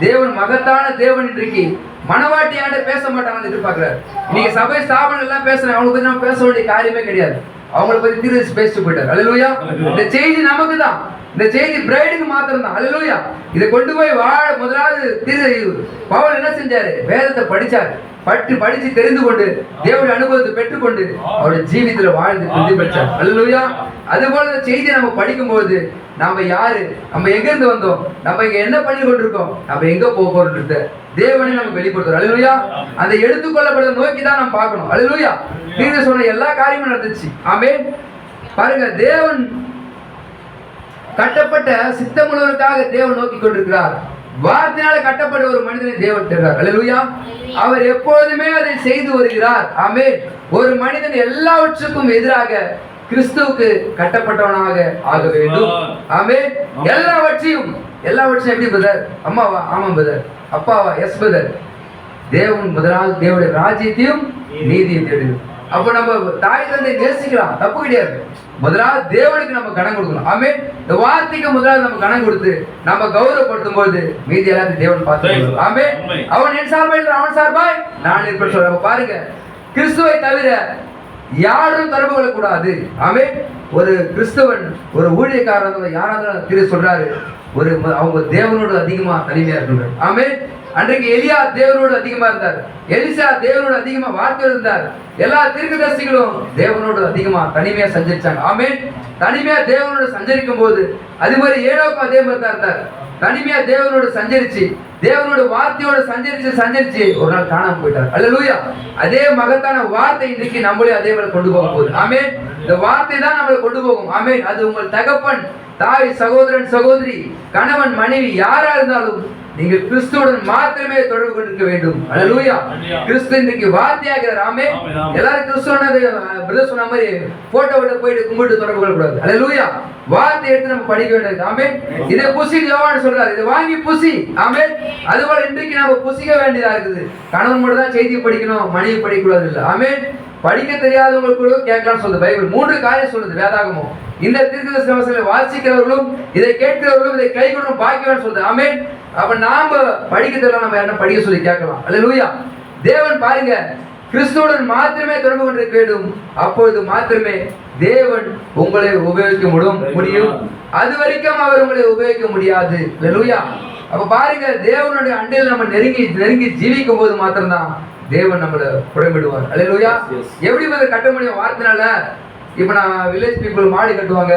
தேவன் மகத்தான தேவன். இன்றைக்கு மனவாட்டியாண்ட பேச மாட்டாங்கன்னு எதிர்பார்க்கிறார். இன்னைக்கு சபை ஸ்தாபனம் எல்லாம் பேசுறேன், அவங்களை பத்தி நம்ம பேச வேண்டிய காரியமே கிடையாது. அவங்களை பத்தி தீர்த்து பேசிட்டு போயிட்டார். அல்லேலூயா. இந்த செய்தி நமக்கு தான், இந்த செய்தி பிரைடுக்கு மாத்திரம் தான். அல்லேலூயா. இதை கொண்டு போய் முதலாவது பவுல் என்ன செஞ்சாரு? வேதத்தை படிச்சாரு, படிச்சு தெரிந்து கொண்டு தேவனுடைய அனுபவத்தை பெற்றுக்கொண்டு அவருடைய ஜீவித்துல வாழ்ந்து பிரதி பெற்றார். அல்லேலூயா. அதுபோல இந்த செய்தியை நம்ம படிக்கும்போது நாம யாரு, நம்ம எங்க இருந்து வந்தோம், நம்ம இங்க என்ன பண்ணி கொண்டிருக்கோம், நம்ம எங்க போக போறோம்ன்றத தேவனை நம்ம வெளிப்படுத்துறோம். அல்லேலூயா. அந்த எடுத்துக்கொள்ளப்படுறத நோக்கி தான் நம்ம பார்க்கணும். அல்லேலூயா. தீர்க்க சொன்ன எல்லா காரியமும் நடந்துச்சு. ஆமென். பாருங்க, தேவன் கட்டப்பட்ட சித்தமுள்ளவருக்காக தேவன் நோக்கி கொண்டிருக்கிறார். வார்த்தையால கட்டப்பட்ட ஒரு மனிதனை தேவன் தருகிறார். அல்லேலூயா. அவர் எப்பொழுதுமே அதை செய்து வருகிறார். ஆமென். ஒரு மனிதன் எல்லாவற்றுக்கும் எதிராக கிறிஸ்துவுக்கு கட்டப்பட்டவனாக ஆக வேண்டும். ஆமென். எல்லாவற்றையும் எப்படி பிரதர்? அம்மாவா? ஆமாம் பிரதர். அப்பாவா? Yes brother. தேவன் முதலாவது தேவனுடைய ராஜ்யத்தையும் நீதியும் தேடுது. அப்ப நம்ம தாய் தந்தை நேசிக்கலாம், தப்பு கிடையாது. முதலாவது தேவனுக்கு நம்ம கடன் கொடுக்கணும். ஆமென். இந்த வார்த்தைக்கு முதலாவது நம்ம கடன் கொடுத்து நம்ம கௌரவப்படுத்தும் போது மீதி எல்லாத்தையும் தேவன் பார்த்து. ஆமென். அவன் என் சார்பாய் அவன் சார்பாய் நான் இருப்பேன் சொல்ற. பாருங்க, கிறிஸ்துவை தவிர யாரும் தொடர்பு கொள்ளக்கூடாது. ஆமென். ஒரு கிறிஸ்தவன், ஒரு ஊழியக்காரன் யாராவது திரு சொல்றாரு, அவங்க தேவனோடு அதிகமா தனிமையா இருக்கின்றார். ஆமென். அன்றைக்கு எலியா தேவனோடு அதிகமா இருந்தார், எலிசா தேவனோடு அதிகமா வார்த்தை இருந்தார், எல்லா தீர்க்கதரிசிகளும் தேவனோடு அதிகமா தனிமையா சஞ்சரிச்சாங்க. ஆமென். தனிமையா தேவனோடு சஞ்சரிக்கும் போது அது மாதிரி ஏனோக்கும் அதே மாதிரி தான் இருந்தார். தனிமையா தேவனோடு சஞ்சரிச்சு, தேவனோட வார்த்தையோடு சஞ்சரிச்சு ஒரு நாள் காணாம போயிட்டார். அல்லேலூயா. அதே மகத்தான வார்த்தை இன்றைக்கு நம்மளே அதே மாதிரி கொண்டு போக போகுது. ஆமென். இந்த வார்த்தை தான் நம்மளை கொண்டு போகும். ஆமென். அது உங்கள் தகப்பன், தாய், சகோதரன், சகோதரி, கணவன், மனைவி யாரா இருந்தாலும் நீங்கள் கிறிஸ்துவுடன் மாத்திரமே தொடர்பு கொண்டிருக்க வேண்டும். அல்லேலூயா. கிறிஸ்து இன்றைக்கு வார்த்தையாகிறார். ஆமென். எல்லாரும் கிறிஸ்துவனது பிரதர் சொன்ன மாதிரி போட்டோவிட போயிட்டு கும்பிட்டு தொடர்பு கொள்ளக்கூடாது. அல்லேலூயா. வார்த்தை எடுத்து நம்ம படிக்க வேண்டியது. ஆமென். இதை புசி யோவான் சொல்றாரு, இதை வாங்கி புசி. ஆமென். அதுபோல இன்றைக்கு நம்ம புசிக்க வேண்டியதா இருக்குது. கணவன் மட்டும் தான் செய்தி படிக்கணும், மனைவி படிக்கக்கூடாது இல்லை. ஆமென். படிக்க தெரியாதவங்களுக்கு கூட கேட்கலாம்னு சொல்லுது பைபிள். 3 காரியம் சொல்லுது வேதாகமம். இந்த தீர்க்கதரிசனங்களை வாசிக்கிறவர்களும் இதை கேட்கிறவர்களும் இதை கை கொள்ளும் பாக்கியவான் சொல்லுது. ஆமென். அப்ப நாம படிக்க தெரியல, நம்ம என்ன படிக்க சொல்லி கேட்கலாம். அல்லேலூயா. தேவன் பாருங்க, கிறிஸ்துவுடன் மாத்திரமே தொடர்பு கொண்டிருக்க வேண்டும். அப்பொழுது மாத்திரமே தேவன் உங்களை உபயோகிக்க முடியும். அது வரைக்கும் அவர் உங்களை உபயோகிக்க முடியாது. அல்லேலூயா. அப்ப பாருங்க, தேவனுடைய அண்டையில் நம்ம நெருங்கி நெருங்கி ஜீவிக்கும் போது மாத்திரம்தான் தேவன் நம்மளை புறமிடுவார். அல்லேலூயா. எப்படி கட்ட முடியும் வார்த்தைனால? இப்போ நான் வில்லேஜ் பீப்புள் மாடு கட்டுவாங்க.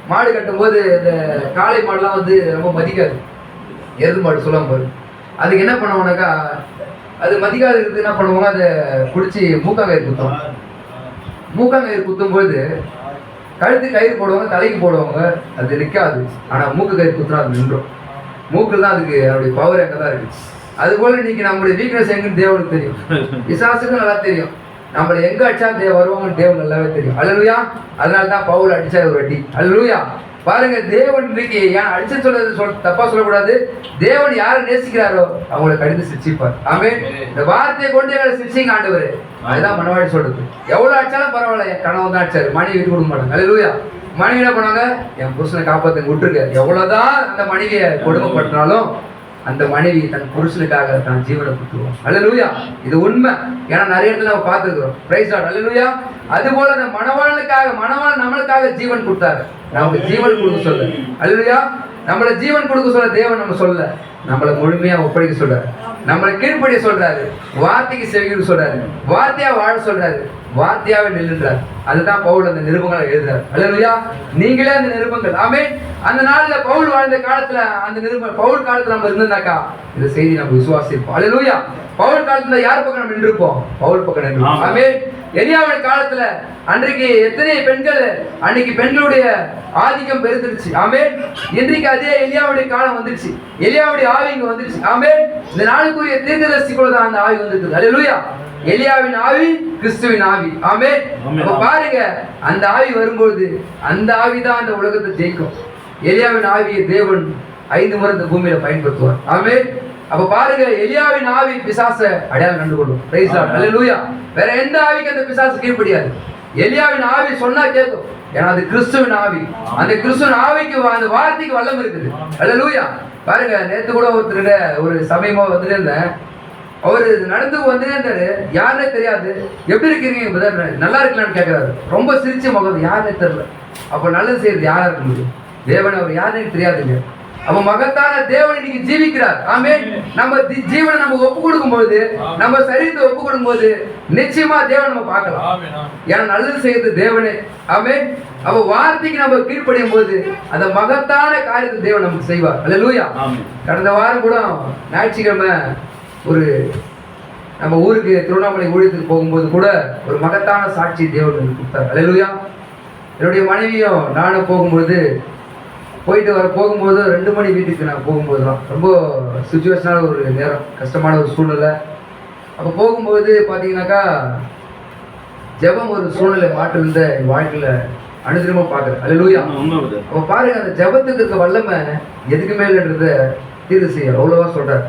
மாடு கட்டும் போது இந்த காளை மாடுலாம் ரொம்ப மதிக்காது. எருது மாடு சொல்லுவாங்க பாரு, அதுக்கு என்ன பண்ணுவாங்கனாக்கா, அது மதிக்காது இருக்குது, என்ன பண்ணுவாங்க, அதை பிடிச்சி மூக்காங்கயிறு குத்தும். மூக்காங்கயிறு குத்தும் போது கழுத்து கயிறு போடுவாங்க, தலைக்கு போடுவாங்க, அது நிற்காது. ஆனால் மூக்கு கயிறு குத்துனா அது நின்றும். மூக்கில் தான் அதுக்கு அதோடைய பவர் எங்கே தான் இருக்குது. அதுபோல் இன்னைக்கு நம்மளுடைய வீக்னஸ் எங்கன்னு தேவனுக்கு தெரியும், பிசாசுக்கும் நல்லா தெரியும். நம்மளை எங்கே அடிச்சா வருவாங்கன்னு தேவன் நல்லாவே தெரியும். அல்லேலூயா. அதனால தான் பவுல் அடிச்சா ஒரு அடி. அல்லேலூயா. பாருங்க, தேவன் இன்னைக்கு ஏன் அடிச்சு சொல்றது தப்பா சொல்லக்கூடாது. தேவன் யாரை நேசிக்கிறாரோ அவங்களை கடிந்து சிரிச்சிப்பார். ஆமென். இந்த வார்த்தையை கொண்டு எங்களை சிரிச்சிங்க ஆண்டவர். அதுதான் மனவாடி சொல்றது. எவ்வளவு அடிச்சாலும் பரவாயில்ல, என் கணவன் தான் அடிச்சாரு, மனைவி விட்டு கொடுக்க மாட்டாங்க. அல்லேலூயா. மனைவி என்ன பண்ணாங்க, என் புருஷனை காப்பாற்ற விட்டுருக்க. எவ்வளவுதான் அந்த மனைவியை கொடுமைப்பட்டாலும் அந்த மனைவி தன் புருஷனுக்காக தான் ஜீவனை கொடுத்துருவோம். அல்லேலூயா. இது உண்மை. ஏன்னா நிறைய இடத்துல நம்ம பார்த்துருக்கிறோம். Price Lord. அல்லேலூயா. அது போல அந்த மணவாளன் நம்மளுக்காக ஜீவன் கொடுத்தாரு. நமக்கு ஜீவன் கொடுக்க சொல்ல. அல்லேலூயா. நம்மளை ஜீவன் கொடுக்க சொல்ல தேவன் நம்ம சொல்ல, நம்மளை முழுமையா ஒப்படைக்க சொல்றாரு, நம்மளை கீழ்ப்படிய சொல்றாரு, வார்த்தைக்கு செவிக்க சொல்றாரு, வார்த்தையா வாழ சொல்றாரு, வார்த்தையாவே நில்லுன்றார். அதுதான் பவுல் அந்த நிருபங்களை எழுதுறாரு. அல்லேலூயா. நீங்களே அந்த நிருபங்கள். ஆமென். அந்த நாள்ல பவுல் வாழ்ந்த காலத்துல அந்த நிருபம் பவுல் காலத்துல நம்ம இருந்தோம்னாக்கா இந்த செய்தி நம்ம விசுவாசிப்போம். அல்லேலூயா. பவுல் காலத்துல யார் பக்கம் நம்ம நின்றுப்போம்? பவுல் பக்கம் நின்றுப்போம். ஆமென். எலியாவுடைய காலத்துல அன்றைக்கு எத்தனை பெண்கள், அன்னைக்கு பெண்களுடைய ஆதிக்கம் பெருந்துருச்சு. ஆமென். இன்றைக்கு அதே எலியாவுடைய காலம் வந்துருச்சு. எலியாவுடைய ஆவி இங்க வந்துருச்சு. ஆமென். இந்த நாளுக்குரிய தீர்க்கதரிசிக்குள்ள தான் அந்த ஆவி வந்திருக்குது. அல்லேலூயா. எலியாவின் ஆவி கிறிஸ்துவின் ஆவி. ஆமென். அப்ப பாருங்க, அந்த ஆவி வரும்போது அந்த ஆவி தான் அந்த உலகத்தை ஜெயிக்கும். எலியாவின் ஆவியை தேவன் 5 முறை இந்த பூமியில பயன்படுத்துவார். ஆமென். அப்ப பாருங்க, எலியாவின் ஆவி பிசாச அடையாளம் கண்டுகொள்ளும். Price Lord. அல்லேலூயா. வேற எந்த ஆவிக்கு அந்த பிசாசு கீழ்ப்படியாது. எலியாவின் ஆவி சொன்னா கேட்கும். ஏன்னா அது கிறிஸ்துவின் ஆவி. அந்த கிறிஸ்துவின் ஆவிக்கு அந்த வார்த்தைக்கு வல்லம் இருக்குது. அல்லேலூயா. பாருங்க, நேத்து கூட ஒருத்தருட ஒரு சமயமா வந்துட்டு இருந்தேன். அவரு நடந்து வந்துட்டே இருந்தாரு. யாருன்னே தெரியாது. எப்படி இருக்கிறீங்க பிரதர், நல்லா இருக்கலான்னு கேட்கிறாரு. ரொம்ப சிரிச்ச முகம், யாருன்னே தெரியல. அப்ப நல்லது செய்யறது யாரா இருக்க முடியும்? தேவன் அவர் யாருன்னு தெரியாதுங்க. அப்ப மகத்தான தேவன் இன்னைக்கு ஜீவிக்கிறார். ஆமென். நம்ம ஜீவனை நம்ம ஒப்பு கொடுக்கும் போது, நம்ம சரீரத்தை ஒப்பு கொடுக்கும் போது நிச்சயமா தேவன் நம்ம பார்க்கலாம். ஏன்னா நல்லது செய்யறது தேவனே. ஆமென். அப்ப வார்த்தைக்கு நம்ம கீழ்ப்படியும் போது அந்த மகத்தான காரியத்தை தேவன் நமக்கு செய்வார். அல்லேலூயா. கடந்த வாரம் கூட ஞாயிற்றுக்கிழமை ஒரு நம்ம ஊருக்கு திருவண்ணாமலை ஊழியத்துக்கு போகும்போது கூட ஒரு மகத்தான சாட்சி தேவன் கொடுத்தார். அல்லேலூயா. என்னுடைய மனைவியும் நானும் போகும்போது போகும்போது 2 மணி வீட்டுக்கு நான் போகும்போது தான் ரொம்ப சுச்சுவேஷனான ஒரு நேரம், கஷ்டமான ஒரு சூழ்நிலை. அப்போ போகும்போது பார்த்தீங்கன்னாக்கா ஜெபம் ஒரு சூழ்நிலை மாற்றிருந்த என் வாழ்க்கையில் அனுதினமாக பார்க்குறேன். அல்லேலூயா. அப்போ பாருங்க, அந்த ஜெபத்துக்கு இருக்க வல்லமை எதுக்கு மேலன்றத தீர்வு செய்ய அவ்வளோவா சொல்கிறார்.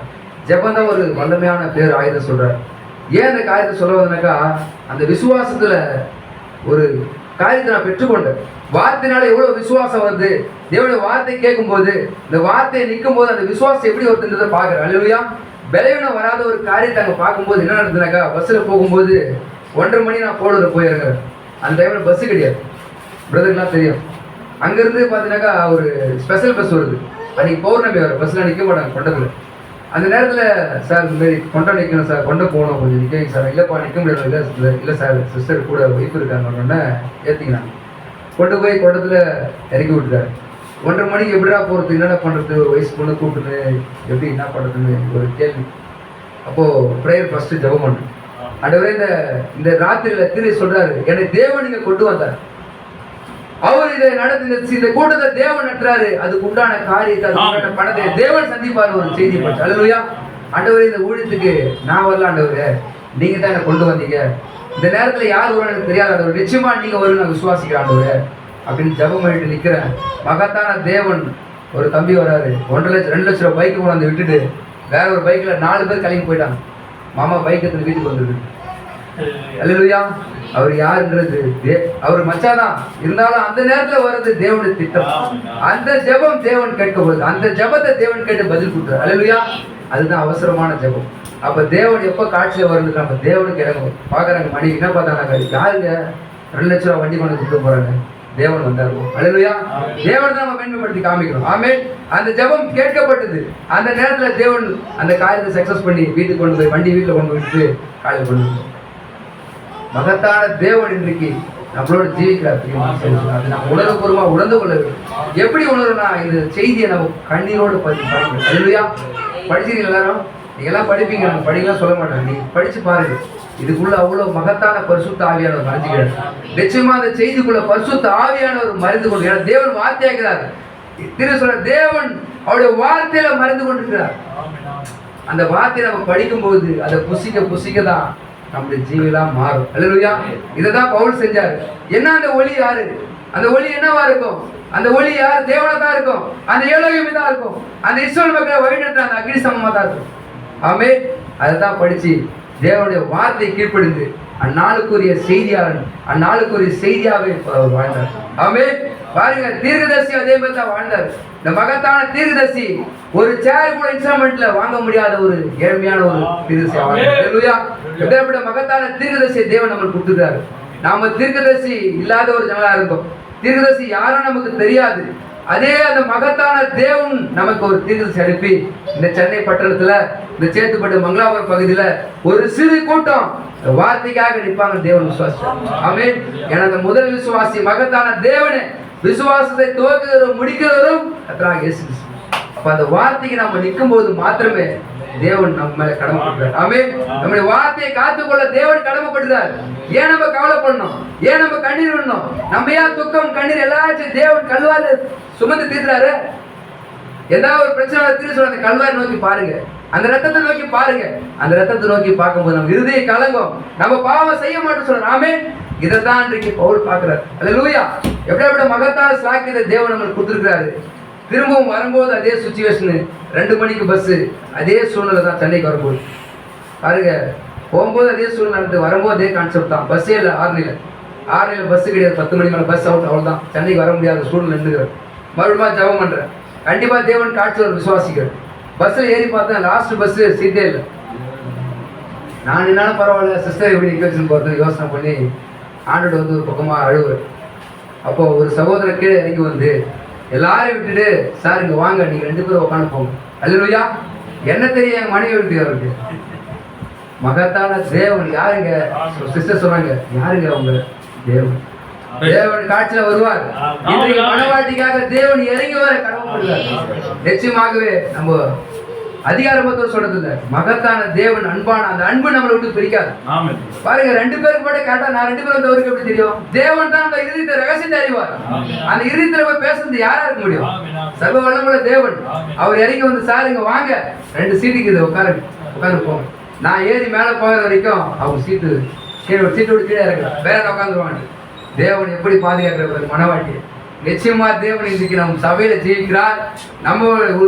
ஜெபம் தான் ஒரு வல்லமையான பேர் ஆயுதம் சொல்கிறார். ஏன் அந்த காரியத்தை சொல்ல வந்தனாக்கா, அந்த விசுவாசத்தில் ஒரு காரியத்தை நான் பெற்றுக்கொண்டேன். வார்த்தையினால எவ்வளவு விசுவாசம் வருது. தேவனுடைய வார்த்தை கேட்கும் போது, இந்த வார்த்தையை நிற்கும் போது அந்த விசுவாசம் எப்படி வருதுன்றதை பார்க்குறேன். அல்லேலூயா. பலவீனம் வராத ஒரு காரியத்தை அங்கே பார்க்கும்போது என்ன நடந்ததுனாக்கா, பஸ்ஸில் போகும்போது 1:30 மணி நான் போலூரில் போய் இறங்குறேன். அந்த டைமில் பஸ்ஸு கிடையாது. பிரதர்லாம் தெரியும். அங்கேருந்து பார்த்தீங்கன்னாக்கா ஒரு ஸ்பெஷல் பஸ் வருது. அன்றைக்கி பௌர்ணமி வர பஸ்ஸில் நிற்க மாட்டாங்க கொண்டத்தில். அந்த நேரத்தில் சார் இந்த மாதிரி கொண்டை நிற்கணும் சார், கொண்டை போகணும், கொஞ்சம் நிற்க சார். இல்லைப்பா நிற்க முடியாது. இல்லை சார், சிஸ்டர் கூட ஒய்ஃப் இருக்காங்க, ஏற்றிக்கிறாங்க. கொண்டு போய் கொண்டத்தில் இறக்கி விட்டுட்டாரு. 1:30 மணிக்கு எப்படிடா போகிறது, என்னென்ன பண்ணுறது, ஒரு வயசு பொண்ணு கூப்பிட்டுன்னு எப்படி என்ன பண்ணுறதுன்னு ஒரு கேள்வி. அப்போது ப்ரேயர் ஃபஸ்ட்டு ஜெபம் பண்ணுறேன். ஆண்டவரே, இந்த ராத்திரியில் திரு சொல்கிறாரு, என்னை தேவன் இங்கே கொண்டு வந்தார். அவர் இதை நடத்தி இந்த கூட்டத்தை தேவன் நட்டுறாரு. அதுக்கு உண்டான காரியத்தை, அதுக்கு பணத்தை தேவன் சந்திப்பார் ஒரு செய்தி போச்சு. அல்லேலூயா. ஆண்டவரே, இந்த ஊழியத்துக்கு நான் வரல ஆண்டவரே, நீங்க தான் என்னை கொண்டு வந்தீங்க. இந்த நேரத்தில் யார் வருவான்னு எனக்கு தெரியாது ஆண்டவரே, நிச்சயமா நீங்க வரும் நான் விசுவாசிக்கிறேன் ஆண்டவரே அப்படின்னு ஜெபம் பண்ணிட்டு நிற்கிறேன். மகத்தான தேவன் ஒரு தம்பி வராரு. 1,00,000 2 லட்ச ரூபா பைக்கு கொண்டாந்து விட்டுட்டு வேற ஒரு பைக்கில் 4 பேர் கிளம்பி போயிட்டாங்க. மாமா பைக் எடுத்து வீட்டுக்கு வந்துருக்கு. அல்லேலூயா. அவர் யாருன்றது அவர் மச்சாதான் இருந்தாலும் அந்த நேரத்தில் வர்றது தேவனுடைய திட்டம். அந்த ஜெபம் தேவன் கேட்கப்படுது. அந்த ஜெபத்தை தேவன் கேட்டு பதில் கொடுத்தாரு. அல்லேலூயா. அதுதான் அவசரமான ஜெபம். அப்போ தேவன் எப்போ காட்சியில் வருது, நம்ம தேவனுக்கு இறங்கும். பார்க்குறாங்க மனைவி என்ன பார்த்தாங்க, யாருங்க 2 லட்ச ரூபா வண்டி கொண்டு கொடுத்து போகிறாங்க, தேவன் வந்தார். அல்லேலூயா. தேவன் தான் நம்ம மேன்மைப்படுத்தி காமிக்கிறோம். ஆமென். அந்த ஜெபம் கேட்கப்பட்டது. அந்த நேரத்துல தேவன் அந்த காரியத்தை சக்சஸ் பண்ணி வீட்டுக்கு கொண்டு போய் வண்டி வீட்டுல கொண்டு போயிட்டு காலையில் கொண்டு போய் மகத்தான தேவன் இன்றைக்கு நம்மளோட ஜீவிக்கிறார். அது நம்ம உணர்வுபூர்வமா உணர்ந்து கொள்ள வேண்டும். எப்படி உணர்வுனா இந்த செய்தியை நம்ம கண்ணீரோடு படிக்கணும். அல்லேலூயா. படிச்சீங்க எல்லாரும்? நீங்க எல்லாம் படிப்பீங்க, நம்ம படிக்கலாம் சொல்ல மாட்டேன். நீங்க படிச்சு பாருங்க. இதுக்குள்ள அவ்வளவு மகத்தான பரிசுத்த ஆவியானவர் மறைஞ்சுக்கிறார். நிச்சயமா அந்த செய்திக்குள்ள பரிசுத்த ஆவியானவர் மறைந்து கொண்டு, ஏன்னா தேவன் வார்த்தையாகிறார். திரு சொல்ற தேவன் அவருடைய வார்த்தையில மறைந்து கொண்டிருக்கிறார். அந்த வார்த்தையை நம்ம படிக்கும் போது அதை புசிக்க தான் நம்முடைய ஜீவிலாம் மாறும். அல்லேலூயா. இதைதான் பவுல் செஞ்சாரு. என்ன அந்த ஒளி யாரு? அந்த ஒளி என்னவா இருக்கும்? அந்த ஒளி யார்? தேவனா தான் இருக்கும். அந்த ஏலோகியமே தான் இருக்கும். அந்த இஸ்ரவேல் மக்களை வழிநடத்த அந்த அக்னி சமமா தான் இருக்கும். ஆமென். அதைத்தான் படிச்சு தேவனுடைய வார்த்தை கீழ்ப்படிந்து அந்நாளுக்குரிய செய்தியாளன் அந்நாளுக்குரிய செய்தியாவே அவர் வாழ்ந்தார். ஆமென். பாருங்க, தீர்க்கதரிசி அதே மாதிரி தான் வாழ்ந்தார். இந்த மகத்தான தீர்க்கதரிசி ஒரு சேர் கூட இன்ஸ்ட்ருமெண்ட்ல வாங்க முடியாத ஒரு ஏழ்மையான ஒரு தீர்க்கதரிசி. அல்லேலூயா. எப்படிப்பட்ட மகத்தான தீர்க்கதரிசியை தேவன் நமக்கு கொடுத்துட்டாரு. நாம தீர்க்கதரிசி இல்லாத ஒரு ஜனங்களா இருந்தோம். தீர்க்கதரிசி யாரும் நமக்கு தெரியாது. அதே அந்த மகத்தான தேவன் நமக்கு ஒரு தீர்க்கதரிசி அனுப்பி இந்த சென்னை பட்டணத்துல இந்த சேத்துப்பட்டு மங்களாபுரம் பகுதியில ஒரு சிறு கூட்டம் வார்த்தைக்காக நிற்பாங்க. தேவன் விசுவாசிச்சார். ஆமென். ஏன்னா அந்த முதல் விசுவாசி மகத்தான தேவனே, விசுவாசத்தை துவக்குகிறவரும் முடிக்கிறவரும் கர்த்தராகிய இயேசு கிறிஸ்து. அப்ப அந்த வார்த்தைக்கு நம்ம நிற்கும் போது மாத்திரமே தேவன் நம்ம மேல கடமைப்பட்டார். ஆமென். நம்முடைய வார்த்தையை காத்துக்கொள்ள தேவன் கடமைப்பட்டார். ஏன் நம்ம கவலைப்படணும்? ஏன் நம்ம கண்ணீர் விடணும்? நம்ம ஏன் துக்கம் கண்ணீர் எல்லாத்தையும் தேவன் கல்வாரி சுமந்து தீர்றாரு. ஏதாவது ஒரு பிரச்சனை தீர்த்து சொல்ல அந்த கல்வாரி நோக்கி பாருங்க. அந்த ரத்தத்தை நோக்கி பாருங்க. அந்த ரத்தத்தை நோக்கி பார்க்கும்போது நம்ம இருதய கலங்கும். நம்ம பாவம் செய்ய மாட்டோம் சொல்றோம். ஆமென். இதைத்தான் இன்றைக்கு பவுல் பார்க்கிறார். அல்லேலூயா. எப்படி மகத்தான சாக்கியத்தை தேவன் நம்மளுக்கு கொடுத்துருக்கிறாரு. திரும்பவும் வரும்போது அதே சுச்சுவேஷனு. 2 மணிக்கு பஸ்ஸு. அதே சூழ்நிலை தான் சென்னைக்கு வரும்போது. பாருங்க, போகும்போது அதே சூழ்நிலை நடந்து, வரும்போது அதே கான்செப்ட் தான். பஸ்ஸே இல்லை. 6 பஸ்ஸு கிடையாது. 10 மணிக்கு மேலே பஸ் அவுட். அவ்வளோதான். சென்னைக்கு வர முடியாத சூழ்நிலை நின்றுக்கிறேன். மறுபடியும் ஜெபம் பண்ணுறேன். கண்டிப்பாக தேவன் காட்சி ஒரு விசுவாசிக்கிறேன். பஸ்ஸில் ஏறி பார்த்தேன், லாஸ்ட் பஸ்ஸு சீட்டே இல்லை. நான் என்னாலும் பரவாயில்ல, சிஸ்டர் எப்படி நிற்க போகிறது யோசனை பண்ணி ஆண்டோட வந்து ஒரு பக்கமாக அழுவுறேன். அப்போது ஒரு சகோதரர் கீழே இறங்கி வந்து எல்லாரையும் விட்டுட்டு, சார் இங்கே வாங்க, நீங்கள் 2 பேரும் உட்காந்து போங்க. அல்லேலூயா. என்ன தெரியும் என் மனைவி விட்டு அவருக்கு மகத்தான தேவன் யாருங்க? சிஸ்டர் சொன்னாங்க, யாருங்க அவங்க? தேவன். தேவன் காட்சியில வருவார். இன்றைக்கு மனவாட்டிக்காக தேவன் இறங்கி வர கடமைப்படுவார். நிச்சயமாகவே நம்ம அதிகாரப்பத்தோடு சொல்றது இல்லை. மகத்தான தேவன் அன்பான அந்த அன்பு நம்மளை விட்டு பிரிக்காது. பாருங்க, 2 பேருக்கு மட்டும் கேட்டா நான் 2 பேரும் அவருக்கு எப்படி தெரியும்? தேவன் தான் அந்த இருதயத்தை ரகசியத்தை அறிவார். அந்த இருதயத்துல போய் பேசுறது யாரா இருக்க முடியும்? சர்வ வல்லமுள்ள தேவன். அவர் இறங்கி வந்து, சார் இங்க வாங்க, 2 சீட்டுக்கு இது உட்காந்து போங்க. நான் ஏறி மேலே போகிற வரைக்கும் அவங்க சீட்டு விட்டு கீழே இறங்க, வேற உட்காந்துருவாங்க. தேவன் எப்படி பாதுகாக்கிறார் மனவாட்டியை. நிச்சயமா தேவன் இன்னைக்கு நம்ம சபையில ஜீவிக்கிறார்.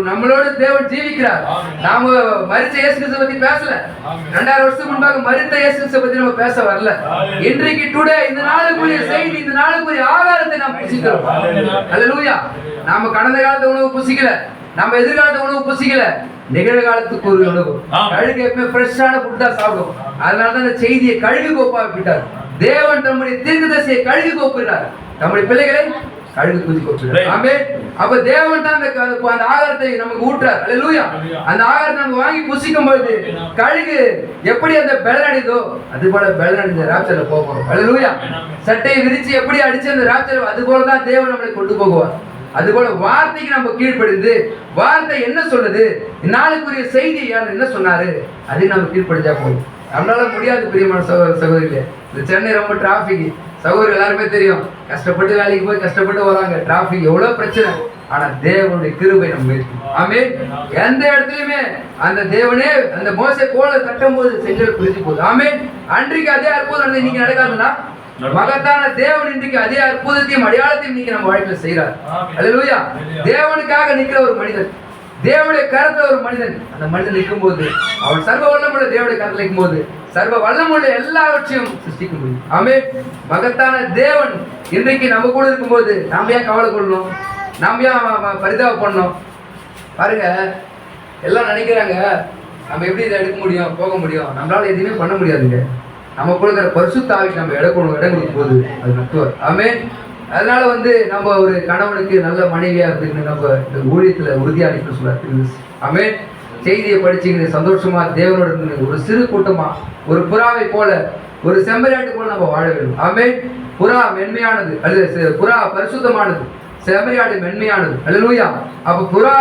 நம்மளோட தேவன் ஜீவிக்கிறார். நாம மரித்த இயேசு கிறிஸ்துவை பத்தி பேசல. 2000 வருஷத்துக்கு முன்பாக மரித்த இயேசு கிறிஸ்துவை பத்தி நம்ம பேச வரல. இன்றைக்கு டுடே இந்த நாளுக்குரிய செய்தி, இந்த நாளுக்குரிய ஆகாரத்தை நாம் புசிக்கிறோம். அல்லேலூயா. நாம கடந்த காலத்து உணவு புசிக்கல, நம்ம எதிர்காலத்து உணவு புசிக்கல, நிகழ்காலத்துக்கு ஒரு உணவு. கழுகு எப்பவுமே ஃப்ரெஷ்ஷான ஃபுட் தான் சாப்பிடும். அதனாலதான் இந்த செய்தியை கழுகு கோப்பா விட்டார். தேவன் தம்முடைய தீர்க்கதரிசியை கழுகு கோப்புகிறார், நம்முடைய பிள்ளைகளை கழுகு குதி கோப்புகிறார். ஆமென். அப்ப தேவன் தான் அந்த ஆகாரத்தை நமக்கு ஊட்டுறார். அல்லேலூயா. அந்த ஆகாரத்தை நம்ம வாங்கி புசிக்கும் பொழுது கழுகு எப்படி அந்த பெலனடிதோ அது போல பெலனடிந்த ராப்சர்ல போகிறோம். அல்லேலூயா. சட்டையை விரிச்சு எப்படி அடிச்சு அந்த ராப்சர், அது போலதான் தேவன் நம்மளை கொண்டு போகுவார். அதுபோல வார்த்தைக்கு நம்ம கீழ்ப்படிந்து, வார்த்தை என்ன சொல்லுது, நாளுக்குரிய செய்தி என்ன சொன்னாரு, அதுக்கு நம்ம கீழ்ப்படிஞ்சா போதும். நம்மளால முடியாது பிரியமான சகோதரிகளே. இந்த சென்னை ரொம்ப டிராபிக். சகோதரி எல்லாருமே தெரியும், கஷ்டப்பட்டு வேலைக்கு போய் கஷ்டப்பட்டு வராங்க. டிராபிக் எவ்வளவு பிரச்சனை. ஆனா தேவனுடைய கிருபை நம்ம இருக்கு. ஆமென். எந்த இடத்துலயுமே அந்த தேவனே அந்த மோசே கோலை தட்டும் போது செஞ்சல் பிரிஞ்சு போகுது. ஆமென். அன்றைக்கு அதே அற்புதம் இன்னைக்கு நடக்காதுன்னா, மகத்தான தேவன் இன்றைக்கு அதே அற்புதத்தையும் அடையாளத்தையும் நீங்க நம்ம வாழ்க்கையில செய்யறார். அல்லேலூயா. தேவனுக்காக நிக்கிற ஒரு மனிதன், தேவனுடைய கருத்துல ஒரு மனிதன், அந்த மனிதன் நிற்கும் போது அவன் சர்வ வல்லமுள்ள தேவனுடைய கருத்துல நிற்கும் போது சர்வ வல்லமுள்ள எல்லாவற்றையும் சிருஷ்டிக்க முடியும். ஆமென். மகத்தான தேவன் இன்றைக்கு நம்ம கூட இருக்கும்போது நாம ஏன் கவலை கொள்ளணும்? நாம ஏன் பரிதாபப்படணும்? பாருங்க, எல்லாம் நினைக்கிறாங்க நம்ம எப்படி இதை எடுக்க முடியும், போக முடியும். நம்மளால எதுவுமே பண்ண முடியாதுங்க. நம்ம கொடுக்குற பரிசுத்த ஆவிக்கு நம்ம இடம் கொடுக்கும் போது அது நட்டுவார். ஆமென். அதனால வந்து நம்ம ஒரு கணவனுக்கு நல்ல மனைவியா இருந்துக்கணும், நம்ம இந்த ஊழியத்துல உறுதியா நிற்கணும் சொல்றாரு. ஆமென். செய்தியை படிச்சுக்கிட்டு சந்தோஷமா தேவனோட இருந்து ஒரு சிறு கூட்டமா ஒரு புறாவை போல ஒரு செம்மறியாட்டு போல நம்ம வாழ வேண்டும். ஆமென். புறா மென்மையானது, அல்லது புறா பரிசுத்தமானது, செம்மறியாடு மென்மையானது. அல்லேலூயா. அப்ப புறா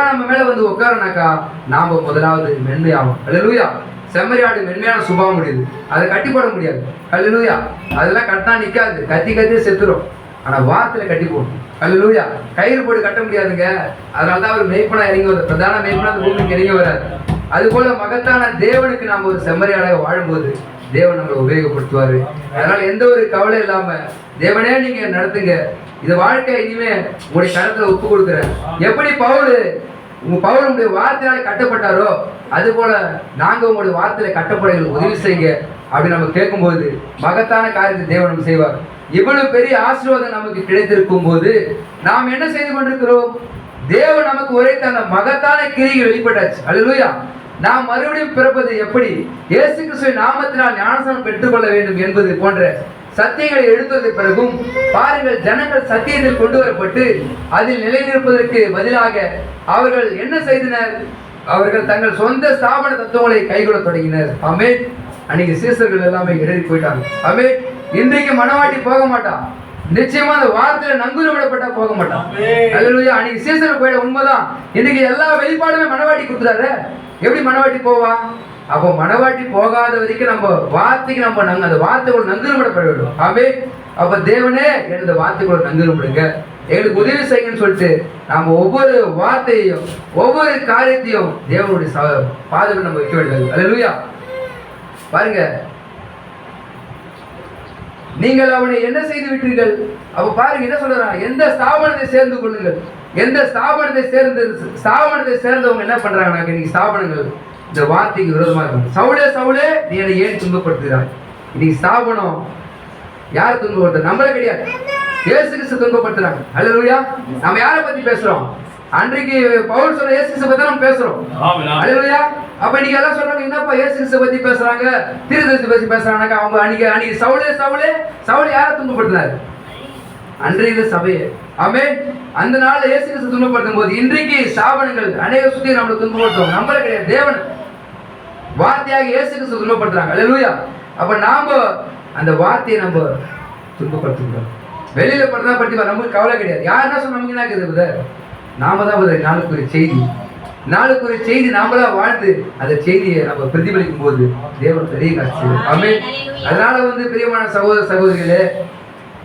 நம்ம மேல வந்து உட்காரனாக்கா நாம முதலாவது மென்மையாகும். அல்லேலூயா. செம்மறியாடு மென்மையான சுபாவம் முடியுது, அதை கட்டி போட முடியாது. அல்லேலூயா. அதெல்லாம் கட்டினா நிக்காது, கத்தி கத்தி செத்துரும். ஆனா வார்த்தையில கட்டி போடும். அல்லேலூயா. கயிறு போட்டு கட்ட முடியாதுங்க. அதனாலதான் அவர் மெய்ப்பனா இறங்கி வர, பிரதான மெய்ப்பனா அந்த பூமிக்கு இறங்கி வராது. அது போல மகத்தான தேவனுக்கு நாம ஒரு செம்மறியாடாக வாழும்போது தேவன் நம்மளை உபயோகப்படுத்துவாரு. அதனால எந்த ஒரு கவலை இல்லாம தேவனே நீங்க நடத்துங்க, இந்த வாழ்க்கை இனிமே உங்களுடைய கருத்துல ஒப்பு கொடுக்குறேன். எப்படி பவுல் உங்களுடைய வார்த்தையால கட்டப்பட்டாரோ அது போல நாங்க உங்களுடைய வார்த்தையில கட்டப்பட உதவி செய்யுங்க அப்படி நம்ம கேட்கும்போது மகத்தான காரியத்தை தேவன் நம்ம செய்வார். இவ்வளவு பெரிய ஆசீர்வாதம் நமக்கு கிடைத்திருக்கும் போது நாம் என்ன செய்து கொண்டிருக்கிறோம்? தேவன் நமக்கு உரைத்த அந்த மகத்தான கிரியை வெளிப்பட்டாச்சு. அல்லேலூயா. நாம் மறுபடியும் பிறப்பது எப்படி, இயேசு கிறிஸ்துவின் நாமத்தினால் ஞானஸ்நானம் பெற்றுக்கொள்ள வேண்டும் என்பது போன்ற சத்தியங்களை எடுத்தது பிறகும் பாருங்கள், ஜனங்கள் சத்தியத்தில் கொண்டு வரப்பட்டு அதில் நிலைநிற்பதற்கு பதிலாக அவர்கள் என்ன செய்தனர்? அவர்கள் தங்கள் சொந்த ஸ்தாபன தத்துவங்களை கைகொள்ள தொடங்கினர். ஆமென். அன்னைக்கு சீசர்கள் எல்லாமே எழுதி போயிட்டாங்க. ஆமென். இன்றைக்கு மனவாட்டி போக மாட்டான், நிச்சயமா அந்த வார்த்தையில நங்கூரம் விடப்பட்டா போக மாட்டான். அல்லேலூயா. அன்னைக்கு சீசர் போயிட உண்மைதான். இன்னைக்கு எல்லா வெளிப்பாடுமே மனவாட்டி கொடுத்துறாரு. எப்படி மனவாட்டி போவா? அப்போ மனவாட்டி போகாத வரைக்கும் நம்ம வார்த்தைக்கு நம்ம அந்த வார்த்தைகள் நங்கூரம் விடப்பட வேண்டும். ஆமென். அப்ப தேவனே எனது வார்த்தைகளோட நங்கூரம் விடுங்க, எங்களுக்கு உதவி செய்யுங்கன்னு சொல்லிட்டு நாம ஒவ்வொரு வார்த்தையையும் ஒவ்வொரு காரியத்தையும் தேவனுடைய பாதத்தில் நம்ம வைக்க வேண்டும். அல்லேலூயா. பாருங்க, நீங்கள் அவனை என்ன செய்து விட்டீர்கள்? அப்ப பாருங்க என்ன சொல்றாங்க, எந்த ஸ்தாபனத்தை சேர்ந்து கொள்ளுங்கள். எந்த ஸ்தாபனத்தை சேர்ந்தவங்க என்ன பண்றாங்க? இன்னைக்கு ஸ்தாபனங்கள் இந்த வார்த்தைக்கு விரோதமா இருக்காங்க. சவுளே சவுளே நீ என்னை ஏன் துன்பப்படுத்துகிறாய்? இன்னைக்கு ஸ்தாபனம் யார் துன்பப்படுத்த? நம்மளே கிடையாது, இயேசு கிறிஸ்து துன்பப்படுத்துறாங்க. அல்லேலூயா. நம்ம யாரை பத்தி பேசுறோம்? அன்றைக்கு பவுல் சொன்ன இயேசு கிறிஸ்து பத்தி நம்ம பேசுறோம். அல்லேலூயா. அப்ப நீங்க எல்லாம் சொல்றாங்க, என்னப்பா இயேசு கிறிஸ்து பத்தி பேசுறாங்க, தீர்க்கதரிசி பத்தி பேசுறாங்க. அவங்க அன்னைக்கு சவுளே சவுளே சவுளே யாரை துன்பப்படுத்தினாரு? அன்றைய சபையை. ஆமென். அந்த நாள் இயேசு கிறிஸ்து துன்பப்படுத்தும் போது இன்றைக்கு ஸ்தாபனங்கள் அநேக சுத்தி நம்மளை துன்பப்படுத்தும். நம்மளே கிடையாது, தேவன் வார்த்தையாக இயேசு கிறிஸ்து துன்பப்படுத்துறாங்க. அல்லேலூயா. அப்ப நாம அந்த வார்த்தையை நம்ம துன்பப்படுத்துகிறோம். வெளியில படுறதா பற்றி நமக்கு கவலை கிடையாது. யார் என்ன சொன்ன நமக்கு என்ன இருக்குது? நாம தான் நாளுக்குரிய செய்தி நாமளா வாழ்ந்து அந்த செய்தியை நம்ம பிரதிபலிக்கும் போது தேவன் பெரிய காட்சி. ஆமென். அதனால பிரியமான சகோதர சகோதரிகளே,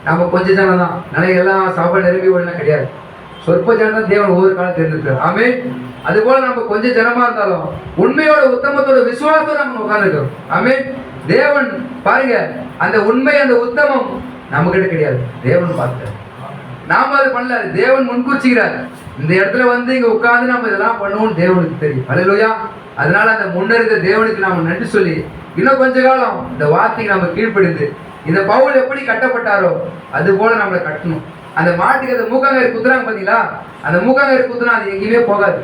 நம்ம கொஞ்சம் ஜனம் தான், நிலைகள் எல்லாம் சாப்பாடு நிரம்பி ஓடலாம் கிடையாது. சொற்ப ஜனம் தான் தேவன் ஒவ்வொரு காலம் தெரிஞ்சிருக்காரு. ஆமென். அது போல நம்ம கொஞ்சம் ஜனமா இருந்தாலும் உண்மையோட உத்தமத்தோட விசுவாசத்தோட நம்ம உட்கார்ந்துருக்கோம். ஆமென். தேவன் பாருங்க, அந்த உண்மை அந்த உத்தமம் நம்ம கிட்ட கிடையாது, தேவன் பார்த்தார். நாம அது பண்ணல, தேவன் முன்கூர்ச்சிக்கிறார். இந்த இடத்துல இங்க உட்கார்ந்து நம்ம இதெல்லாம் பண்ணுவோம்னு தேவனுக்கு தெரியும். அல்லேலூயா. அதனால அந்த முன்னறிந்த தேவனுக்கு நாம நன்றி சொல்லி இன்னும் கொஞ்ச காலம் இந்த வார்த்தைக்கு நம்ம கீழ்ப்படிந்து இந்த பவுல் எப்படி கட்டப்பட்டாரோ அது போல நம்மளை கட்டணும். அந்த மாட்டுக்கு அந்த மூக்காங்கயிறு குத்துறாங்க பாத்தீங்களா, அந்த மூக்காங்கயிறு குத்துனா அது எங்கேயுமே போகாது.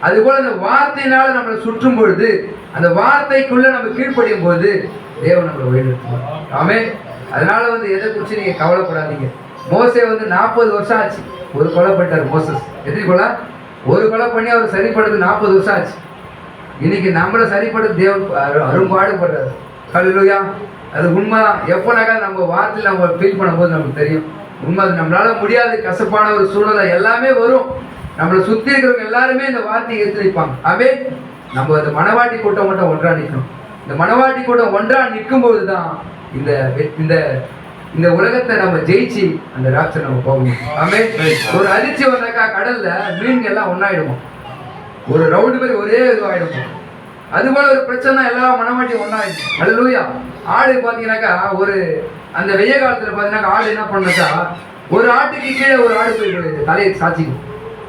அது போல அந்த வார்த்தையினால நம்மளை சுற்றும் பொழுது, அந்த வார்த்தைக்குள்ள நம்ம கீழ்ப்படியும் போது தேவன் நம்மளை வழிநடத்துவார். ஆமென். அதனால எதை குறிச்சு நீங்க கவலைப்படாதீங்க. மோசே 40 வருஷம் ஆச்சு ஒரு கொலை பண்ணிட்டார். மோசஸ் எத்தனை கொலை? ஒரு கொலை பண்ணி அவர் சரிப்படுறது 40 வருஷம் ஆச்சு. இன்னைக்கு நம்மளை சரிப்படுறது தேவன் அரும்பாடுபடுறாரு. ஹல்லேலூயா. அது உண்மைதான். எப்போனாக்கா நம்ம வார்த்தையில் நம்ம ஃபீல் பண்ணும்போது நமக்கு தெரியும் உண்மை. அது நம்மளால முடியாது, கசப்பான ஒரு சூழ்நிலை எல்லாமே வரும். நம்மளை சுற்றி இருக்கிறவங்க எல்லாருமே இந்த வார்த்தையை எடுத்து வைப்பாங்க. ஆமென். நம்ம அந்த மனவாட்டி கூட்டம் மட்டும் ஒன்றா நிற்கணும். இந்த மனவாட்டி கூட்டம் ஒன்றா நிற்கும் போது தான் இந்த இந்த உலகத்தை நம்ம ஜெயிச்சு அந்த ராட்சை நம்ம போகணும். ஆமென். ஒரு அதிர்ச்சி வந்தாக்கா கடல்ல மீன்கள் எல்லாம் ஒன்னாயிடுமா, ஒரு ரவுண்டு பேர் ஒரே இதுவாயிடுமா. அதுபோல ஒரு பிரச்சனை எல்லா மனவாட்டியும் ஒன்னாயிடும். அல்லேலூயா. ஆடு பார்த்தீங்கன்னாக்கா ஒரு அந்த வெய்ய காலத்தில் பார்த்தீங்கன்னா ஆடு என்ன பண்ணாக்கா, ஒரு ஆட்டுக்கு கீழே ஒரு ஆடு போய் தலையை சாச்சிக்கும்.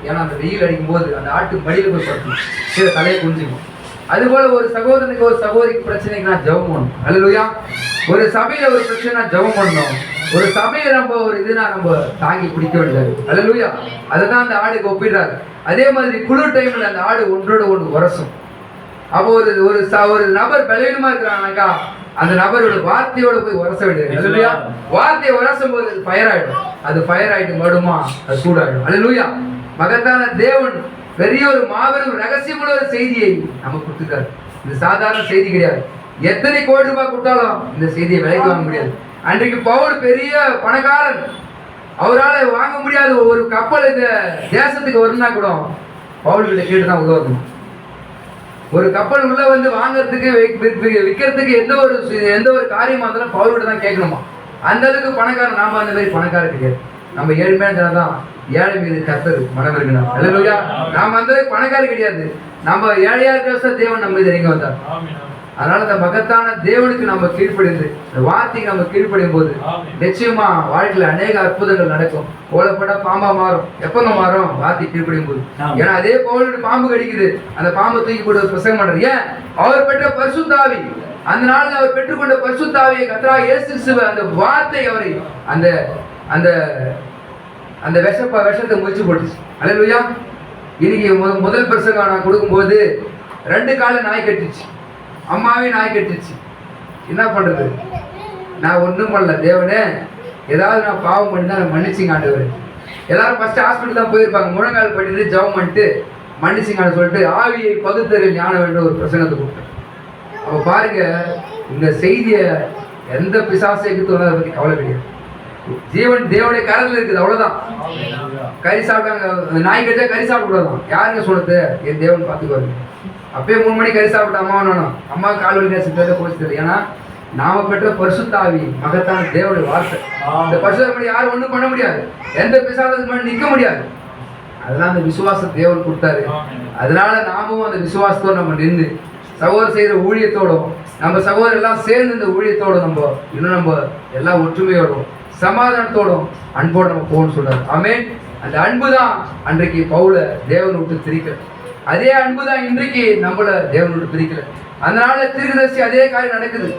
ஏன்னா அந்த வெயில் அடிக்கும் போது அந்த ஆட்டு மடியில் போய் படுத்தும், கீழே தலையை குனிஞ்சிக்கும். அதுபோல ஒரு சகோதரனுக்கு ஒரு சகோதரிக்கு பிரச்சனைக்கு நான் ஜெபம் பண்ணணும். அல்லேலூயா. ஒரு சபையில ஒரு பிரச்சனை ஜெபம் பண்ணணும். ஒரு சபையை நம்ம ஒரு இதுனா நம்ம தாங்கி பிடிக்க வேண்டியது. அல்லேலூயா. அதை தான் அந்த ஆடுக்கு ஒப்பிடுறாரு. அதே மாதிரி குளிர் டைம்ல அந்த ஆடு ஒன்றோட ஒன்று உரசும். அப்போ ஒரு நபர் பலவீனமா இருக்கிறாங்கனாக்கா அந்த நபரோட வார்த்தையோட போய் உரச வேண்டியது. அல்லேலூயா. வார்த்தையை உரசும் போது அது ஃபயர் ஆயிடும். அது ஃபயர் ஆயிட்டு மறுமா அது சூடாயிடும். அல்லேலூயா. மகத்தான தேவன் பெரிய ஒரு மாபெரும் ரகசியமுள்ள ஒரு செய்தியை நமக்கு கொடுத்துருக்காரு. இது சாதாரண செய்தி கிடையாது. எத்தனை கோடி ரூபாய் கொடுத்தாலும் இந்த செய்தியை விலைக்கு வாங்க முடியாது. அன்றைக்கு பவுல் பெரிய பணக்காரன், அவரால் வாங்க முடியாது. ஒரு கப்பல் இந்த தேசத்துக்கு வரும்னா கூட பவுல் கிட்ட கேட்டு தான் உதவணும். ஒரு கப்பல் உள்ள வந்து வாங்கறதுக்கு விற்கிறதுக்கு எந்த ஒரு காரியமா இருந்தாலும் பவுல் கிட்ட தான் கேட்கணுமா. அந்த அளவுக்கு பணக்காரன். நாம அந்த மாதிரி பணக்காரர் கிடையாது. நம்ம ஏழ்மையான தான் ஏழை மீது கர்த்தர் மனம் இருக்கணும். அல்லேலூயா. நாம அந்த அளவுக்கு பணக்காரர் கிடையாது. நம்ம ஏழையா இருக்கிற தேவன் நம்ம இறங்கி வந்தார். அதனால இந்த மகத்தான தேவனுக்கு நம்ம கீழ்ப்படிந்து இந்த வார்த்தைக்கு நம்ம கீழ்ப்படியும் போது நிச்சயமா வாழ்க்கையில அநேக அற்புதங்கள் நடக்கும். கோலப்பட பாம்பா மாறும். எப்பங்க மாறும்? வார்த்தை கீழ்ப்படியும் போது. ஏன்னா அதே பவுலுக்கு பாம்பு கடிக்குது, அந்த பாம்பை தூக்கி போட்டு பிரசங்கம் பண்றது. ஏன்? அவர் பெற்ற பரிசுத்த ஆவி, அந்த நாளில் அவர் பெற்றுக்கொண்ட பரிசுத்த ஆவியை கர்த்தராகிய இயேசு கிறிஸ்து அந்த வார்த்தை அவரை அந்த அந்த அந்த விஷத்தை முறிச்சு போட்டுச்சு. அல்லேலூயா. இன்னைக்கு முதல் பிரசங்கம் நான் கொடுக்கும்போது 2 கால நாய் கட்டிச்சு, அம்மாவே நாய் கட்டிச்சு. என்ன பண்றது? நான் ஒன்றும் பண்ணல. தேவனே, ஏதாவது நான் பாவம் பண்ணிட்டு தான் மன்னிச்சிங்க ஆண்டவர். எல்லாரும் ஃபர்ஸ்ட் ஹாஸ்பிட்டல் தான் போயிருப்பாங்க. முழங்கால் பண்ணிட்டு ஜெபம் பண்ணிட்டு மன்னிச்சிங்கன்னு சொல்லிட்டு ஆவியை பகுத்தறிவு ஞானம் என்ற ஒரு பிரசங்கத்தை கொடுத்தேன். அப்போ பாருங்க, இந்த செய்தியை எந்த பிசாசைக்கு தோணுது அதை பற்றி கவலை கிடையாது. ஜீவன் தேவனுடைய கரத்தில் இருக்குது, அவ்வளவுதான். கறி சாப்பிட்டாங்க, நாய் கடிச்சா கறி சாப்பிடக்கூடாதான். யாருங்க சொல்றது? என் தேவன் பார்த்துக்குவாரு. அப்பயே 3 மணி கறி சாப்பிட்ட அம்மா வேணும். அம்மா கால் வலிக்கா சித்தத்தை போச்சு. ஏன்னா நாம பெற்ற பரிசுத்த ஆவி, மகத்தான தேவனுடைய வார்த்தை. இந்த பரிசுத்த யாரும் ஒண்ணும் பண்ண முடியாது. எந்த பிசாசத்துக்கு முன்னாடி நிற்க முடியாது. அதெல்லாம் அந்த விசுவாச தேவன் கொடுத்தாரு. அதனால நாமும் அந்த விசுவாசத்தோடு நம்ம நின்று சகோதரர் செய்யற ஊழியத்தோடும், நம்ம சகோதரர் எல்லாம் சேர்ந்து இந்த ஊழியத்தோட நம்ம எல்லாம் ஒற்றுமையோடும் சமாதானத்தோடும் அன்போடு நம்ம போகணும்னு சொல்றாரு. ஆமென். அந்த அன்பு தான் அன்றைக்கு பவுல தேவன் விட்டு பிரிக்கல. அதே அன்பு தான் இன்றைக்கு நம்மள தேவன் விட்டு பிரிக்கல. அதனால தீர்க்கதரிசி அதே காரியம் நடக்குது.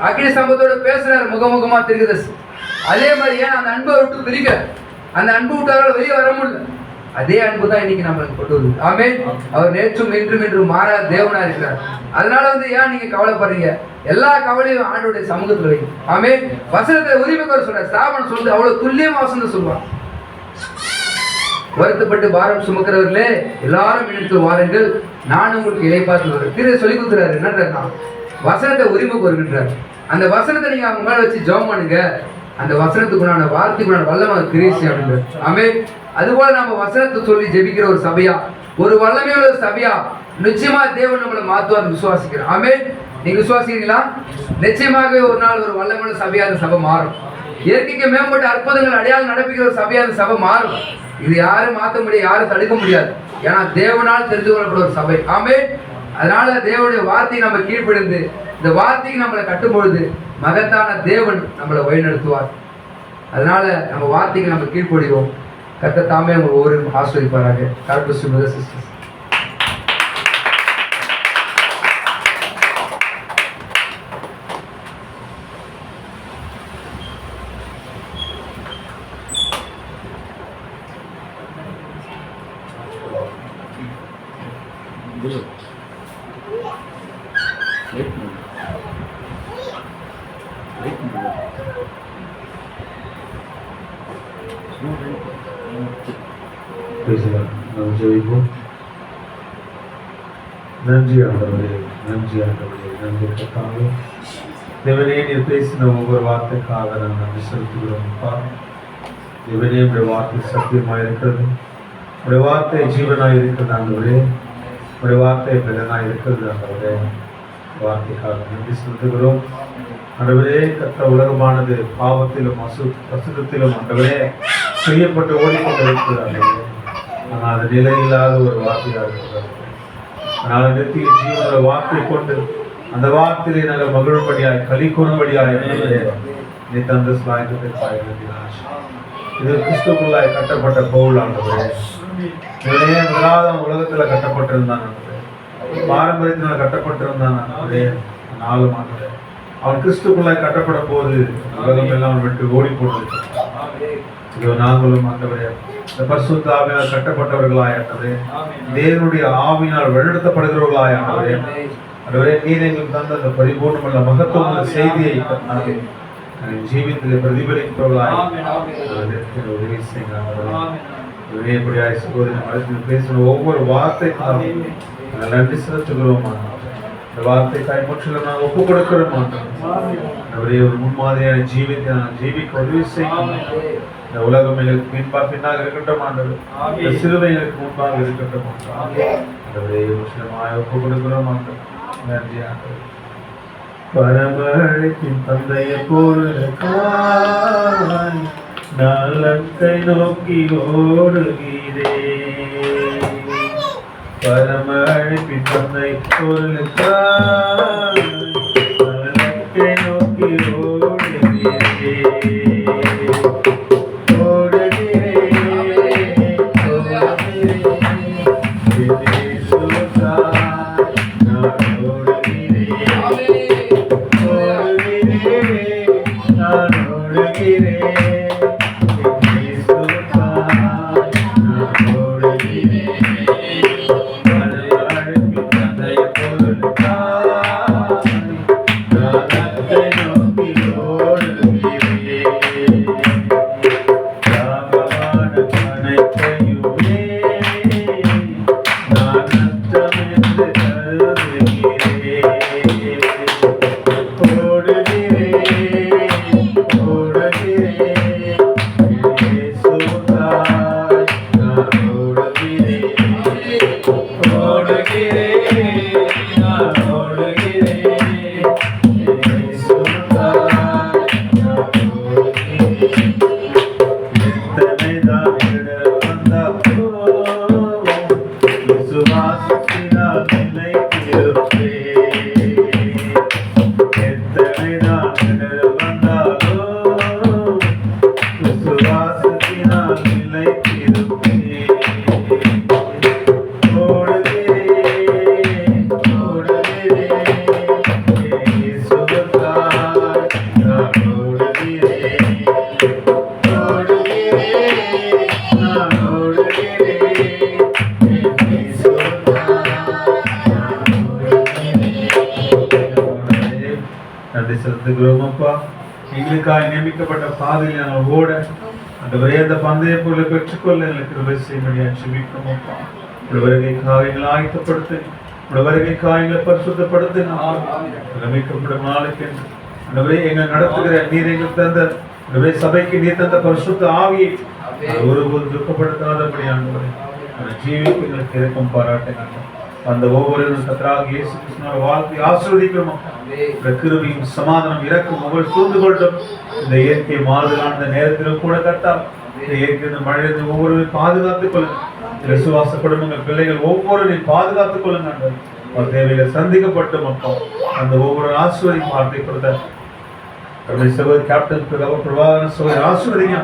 அக்கினி சம்பவத்தோட பேசுறாரு முகமுகமா தீர்க்கதரிசி. அதே மாதிரி ஏன் அந்த அன்பை விட்டு பிரிக்கல. அந்த அன்பு விட்டாலும் வெளியே வர முடியல. அதே அன்பு தான் இன்னைக்கு நம்மளுக்கு கொண்டு வருது. ஆமென். அவர் நேற்றும் இன்றும் மாறாத தேவனா இருக்கிறார். அதனால ஏன் நீங்க கவலைப்படுறீங்க? எல்லா கவலையும் ஆண்டோடைய சமூகத்துல வைங்க. ஆமென். வசனத்தை உரிமைக்கு சொல்ற ஸ்தாபனம் சொல்றது அவ்வளவு துல்லியமா வசனம் சொல்லுவாங்க. வருத்தப்பட்டு பாரம் சுமக்கிறவர்களே எல்லாரும் இணைத்து வாருங்கள், நான் உங்களுக்கு இளைப்பாற்றி வருவேன். திரு சொல்லி கொடுக்குறாரு. என்னன்னா வசனத்தை உரிமைக்கு வருகின்றார். அந்த வசனத்தை நீங்க அவங்க மேல வச்சு ஜெபம் பண்ணுங்க. அந்த வசனத்துக்குண்டான வார்த்தைக்குண்டான வல்லமை கிரீசி அப்படின்றார். ஆமென். அதுபோல நம்ம வசனத்தை சொல்லி ஜெபிக்கிற ஒரு சபையா, ஒரு வல்லமையுள்ள ஒரு சபையா நிச்சயமா தேவன் நம்மளை மாத்துவார் விசுவாசிக்கிறோம். ஆமென். நீங்க விசுவாசிக்கிறீங்களா? நிச்சயமாக ஒரு நாள் ஒரு வல்லமையுள்ள சபையா அந்த சபை மாறும். இயற்கைக்கு மேம்பட்ட அற்புதங்கள் அடையாளம் நடப்பிக்கிற ஒரு சபையா அந்த சபை மாறும். இது யாரும் மாற்ற முடியாது, யாரும் தடுக்க முடியாது. ஏன்னா தேவனால் தெரிந்து கொள்ளப்பட்ட ஒரு சபை. ஆமென். அதனால தேவனுடைய வார்த்தையை நம்ம கீழ்ப்படிந்து இந்த வார்த்தைக்கு நம்மளை கட்டும் பொழுது மகத்தான தேவன் நம்மளை வழிநடத்துவார். அதனால நம்ம வார்த்தைக்கு நம்ம கீழ்ப்படிவோம். கர்த்தர் தாமே உங்க ஒவ்வொரு ஆசீர்வதிப்பாராக. God bless you, brothers and sisters. நாம் ஜெபிப்போம். நன்றி ஆண்டவரே, நன்றி ஆண்டவரே, நன்றி கர்த்தாவே. தேவனே, நீர் பேசின ஒவ்வொரு வார்த்தைக்காக நான் நன்றி செலுத்துகிறோம்ப்பா. தேவனே, உடைய வார்த்தை சத்தியமாக இருக்கிறது, உடைய வார்த்தை ஜீவனாக இருக்கிறது ஆண்டவரே, உடைய வார்த்தை பலனாக இருக்கிறது ஆண்டவரே. வார்த்தைக்காக நன்றி செலுத்துகிறோம் ஆண்டவரே. கர்த்தா, உலகமானது பாவத்திலும் அசுத்தத்திலும் ஆண்டவரே செய்யப்பட்டு ஓடிக்கொண்டிருக்கிறது ஆண்டவரே. ஆனால் அது நிலையில்லாத ஒரு வார்த்தையாக இருக்கிறது. ஆனால் நிறுத்திய ஜீவன வார்த்தை கொண்டு அந்த வார்த்தையை நாங்கள் மகிழும்படியாய் களி கூறும்படியாய் நீ தந்த ஸ்லாயத்தை பாய்கிறார். இது கிறிஸ்துக்குள்ளாய் கட்டப்பட்ட பவுல் ஆண்டவரே. முதலாவது உலகத்துல கட்டப்பட்டிருந்தான் ஆண்டவரே, பாரம்பரியத்தினால் கட்டப்பட்டிருந்தான் ஆண்டவரே. நாளும் ஆண்டவரே அவன் கிறிஸ்துக்குள்ளாய் கட்டப்படும் போது உலகம் எல்லாம் அவன் விட்டு ஓடி போட்டு இதோ நாங்களும் ஆண்டவரே இந்த பரிசுத்த ஆவியினால் கட்டப்பட்டவர்களாய் ஆண்டவரே, தேவனுடைய ஆவியினால் வழிநடத்தப்படுகிறவர்களாய் ஆண்டவரே. ஆண்டவரே நீர் எங்களுக்கு தந்த அந்த பரிபூர்ணமுள்ள மகத்துவமுள்ள செய்தியை கர்த்தாவே எங்கள் ஜீவிதத்தில் பிரதிபலிப்பவர்களாய் உதவி செய்யுங்க ஆண்டவரே. ஆண்டவரே, இப்படியாய் சகோதரி மனதில் பேசின ஒவ்வொரு வார்த்தைக்காக நாங்கள் நன்றி செலுத்துகிறோம் ஆண்டவரே. இந்த வார்த்தைக்காய் முற்றிலும் நாங்கள் ஒப்புக் கொடுக்கிறோம் ஆண்டவரே. ஒரு முன்மாதிரியான ஜீவித்தை நான் ஜீவிக்க உதவி செய்யும். இந்த உலகம் எங்களுக்கு பின்னாக இருக்கட்டும் ஆண்டவரே. இந்த சிலுவை எங்களுக்கு முன்பாக இருக்கட்டும் ஆண்டவரே. முற்றிலுமாய் ஒப்புக் கொடுக்கிறோம் ஆண்டவரே. நன்றி ஆண்டவரே. பரமழைக்கின் தந்தைய பொருளுக்காய் நலத்தை நோக்கி ஓடுகிறேன். பரமழைப்பின் தந்தை பொருளுக்காய் நலத்தை நோக்கி ஓடுகிறேன். நன்றி செலுத்துகிறோம் அப்பா. எங்களுக்காக நியமிக்கப்பட்ட பாதையில் நாங்கள் ஓட ஆண்டவரே அந்த பந்தய பொருளை பெற்றுக்கொள்ள எங்களுக்கு கிருபை செய்யும்படியாக ஜெபிக்கிறோம் அப்பா. உடைய வருகைக்காக எங்களை ஆயத்தப்படுத்து, உடைய வருகைக்காக எங்களை பரிசுத்தப்படுத்து. நியமிக்கப்படும் நாளுக்கு ஆண்டவரே எங்கள் நடத்துகிற நீர் எங்களுக்கு தந்த ஆண்டவரே சபைக்கு நீர் தந்த பரிசுத்த ஆவியை ஒருபோது துக்கப்படுத்தாதபடி ஆண்டவரே அந்த ஜீவிக்கு எங்களுக்கு இரக்கம் பாராட்டுங்க. அந்த ஒவ்வொரு கர்த்தராகிய இயேசு கிறிஸ்துவின் வாழ்க்கை ஆசீர்வதிக்கிறோம். கிருபையும் சமாதானம் இரக்கம் ஒவ்வொரு சூழ்ந்து கொள்ளும். இந்த இயற்கை மாறுதலான இந்த நேரத்திலும் கூட கர்த்தாவே இந்த இயற்கை மழையிலிருந்து ஒவ்வொருவரையும் பாதுகாத்துக் கொள்ளுங்க. விசுவாச குடும்பங்கள் பிள்ளைகள் ஒவ்வொருவரையும் பாதுகாத்துக் கொள்ளுங்க. அவர் தேவைகள் சந்திக்கப்பட்டும் அப்பா அந்த ஒவ்வொரு ஆசீர்வதிக்கும் வார்த்தை கொடுத்த சகோதரி கேப்டன் பிரபாகரன் சகோதரி ஆசீர்வதிங்க.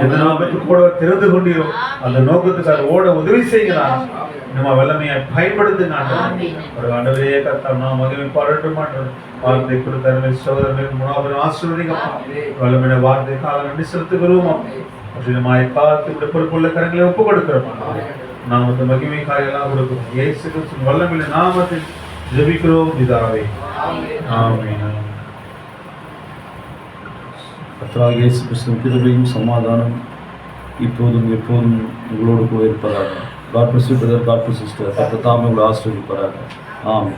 எந்த நோக்கத்துக்கு கூட திறந்து கொண்டீரோ அந்த நோக்கத்துக்காக ஓட உதவி செய்கிறார். நம்ம வல்லமையை பயன்படுத்துங்க. ஒரு ஆண்டவரே கர்த்தர் நாம் மகிமை பாராட்ட மாட்டோம். வார்த்தை கொடுத்த சகோதரர்கள் மூணாவது ஆசீர்வதிங்கப்பா. வல்லமையான வார்த்தைக்காக நன்றி செலுத்துகிறோம். அப்படிமாய் காத்து பொறுப்புள்ள கரங்களை ஒப்புக் கொடுக்கிறோம். நாமத்தை மகிமைக்காக எல்லாம் கொடுக்கிறோம். இயேசு கிறிஸ்துவின் வல்லமையுள்ள நாமத்தில் ஜெபிக்கிறோம் பிதாவே. ஆமென். கர்த்தராகிய இயேசு கிறிஸ்துவின் கிருபையும் சமாதானம் இப்போதும் எப்போதும் உங்களோடு கூட இருப்பதாக. God bless you brother, God bless you sister. கர்த்தர் தாமே உங்களை ஆசீர்வதிப்பாராக. ஆமென்.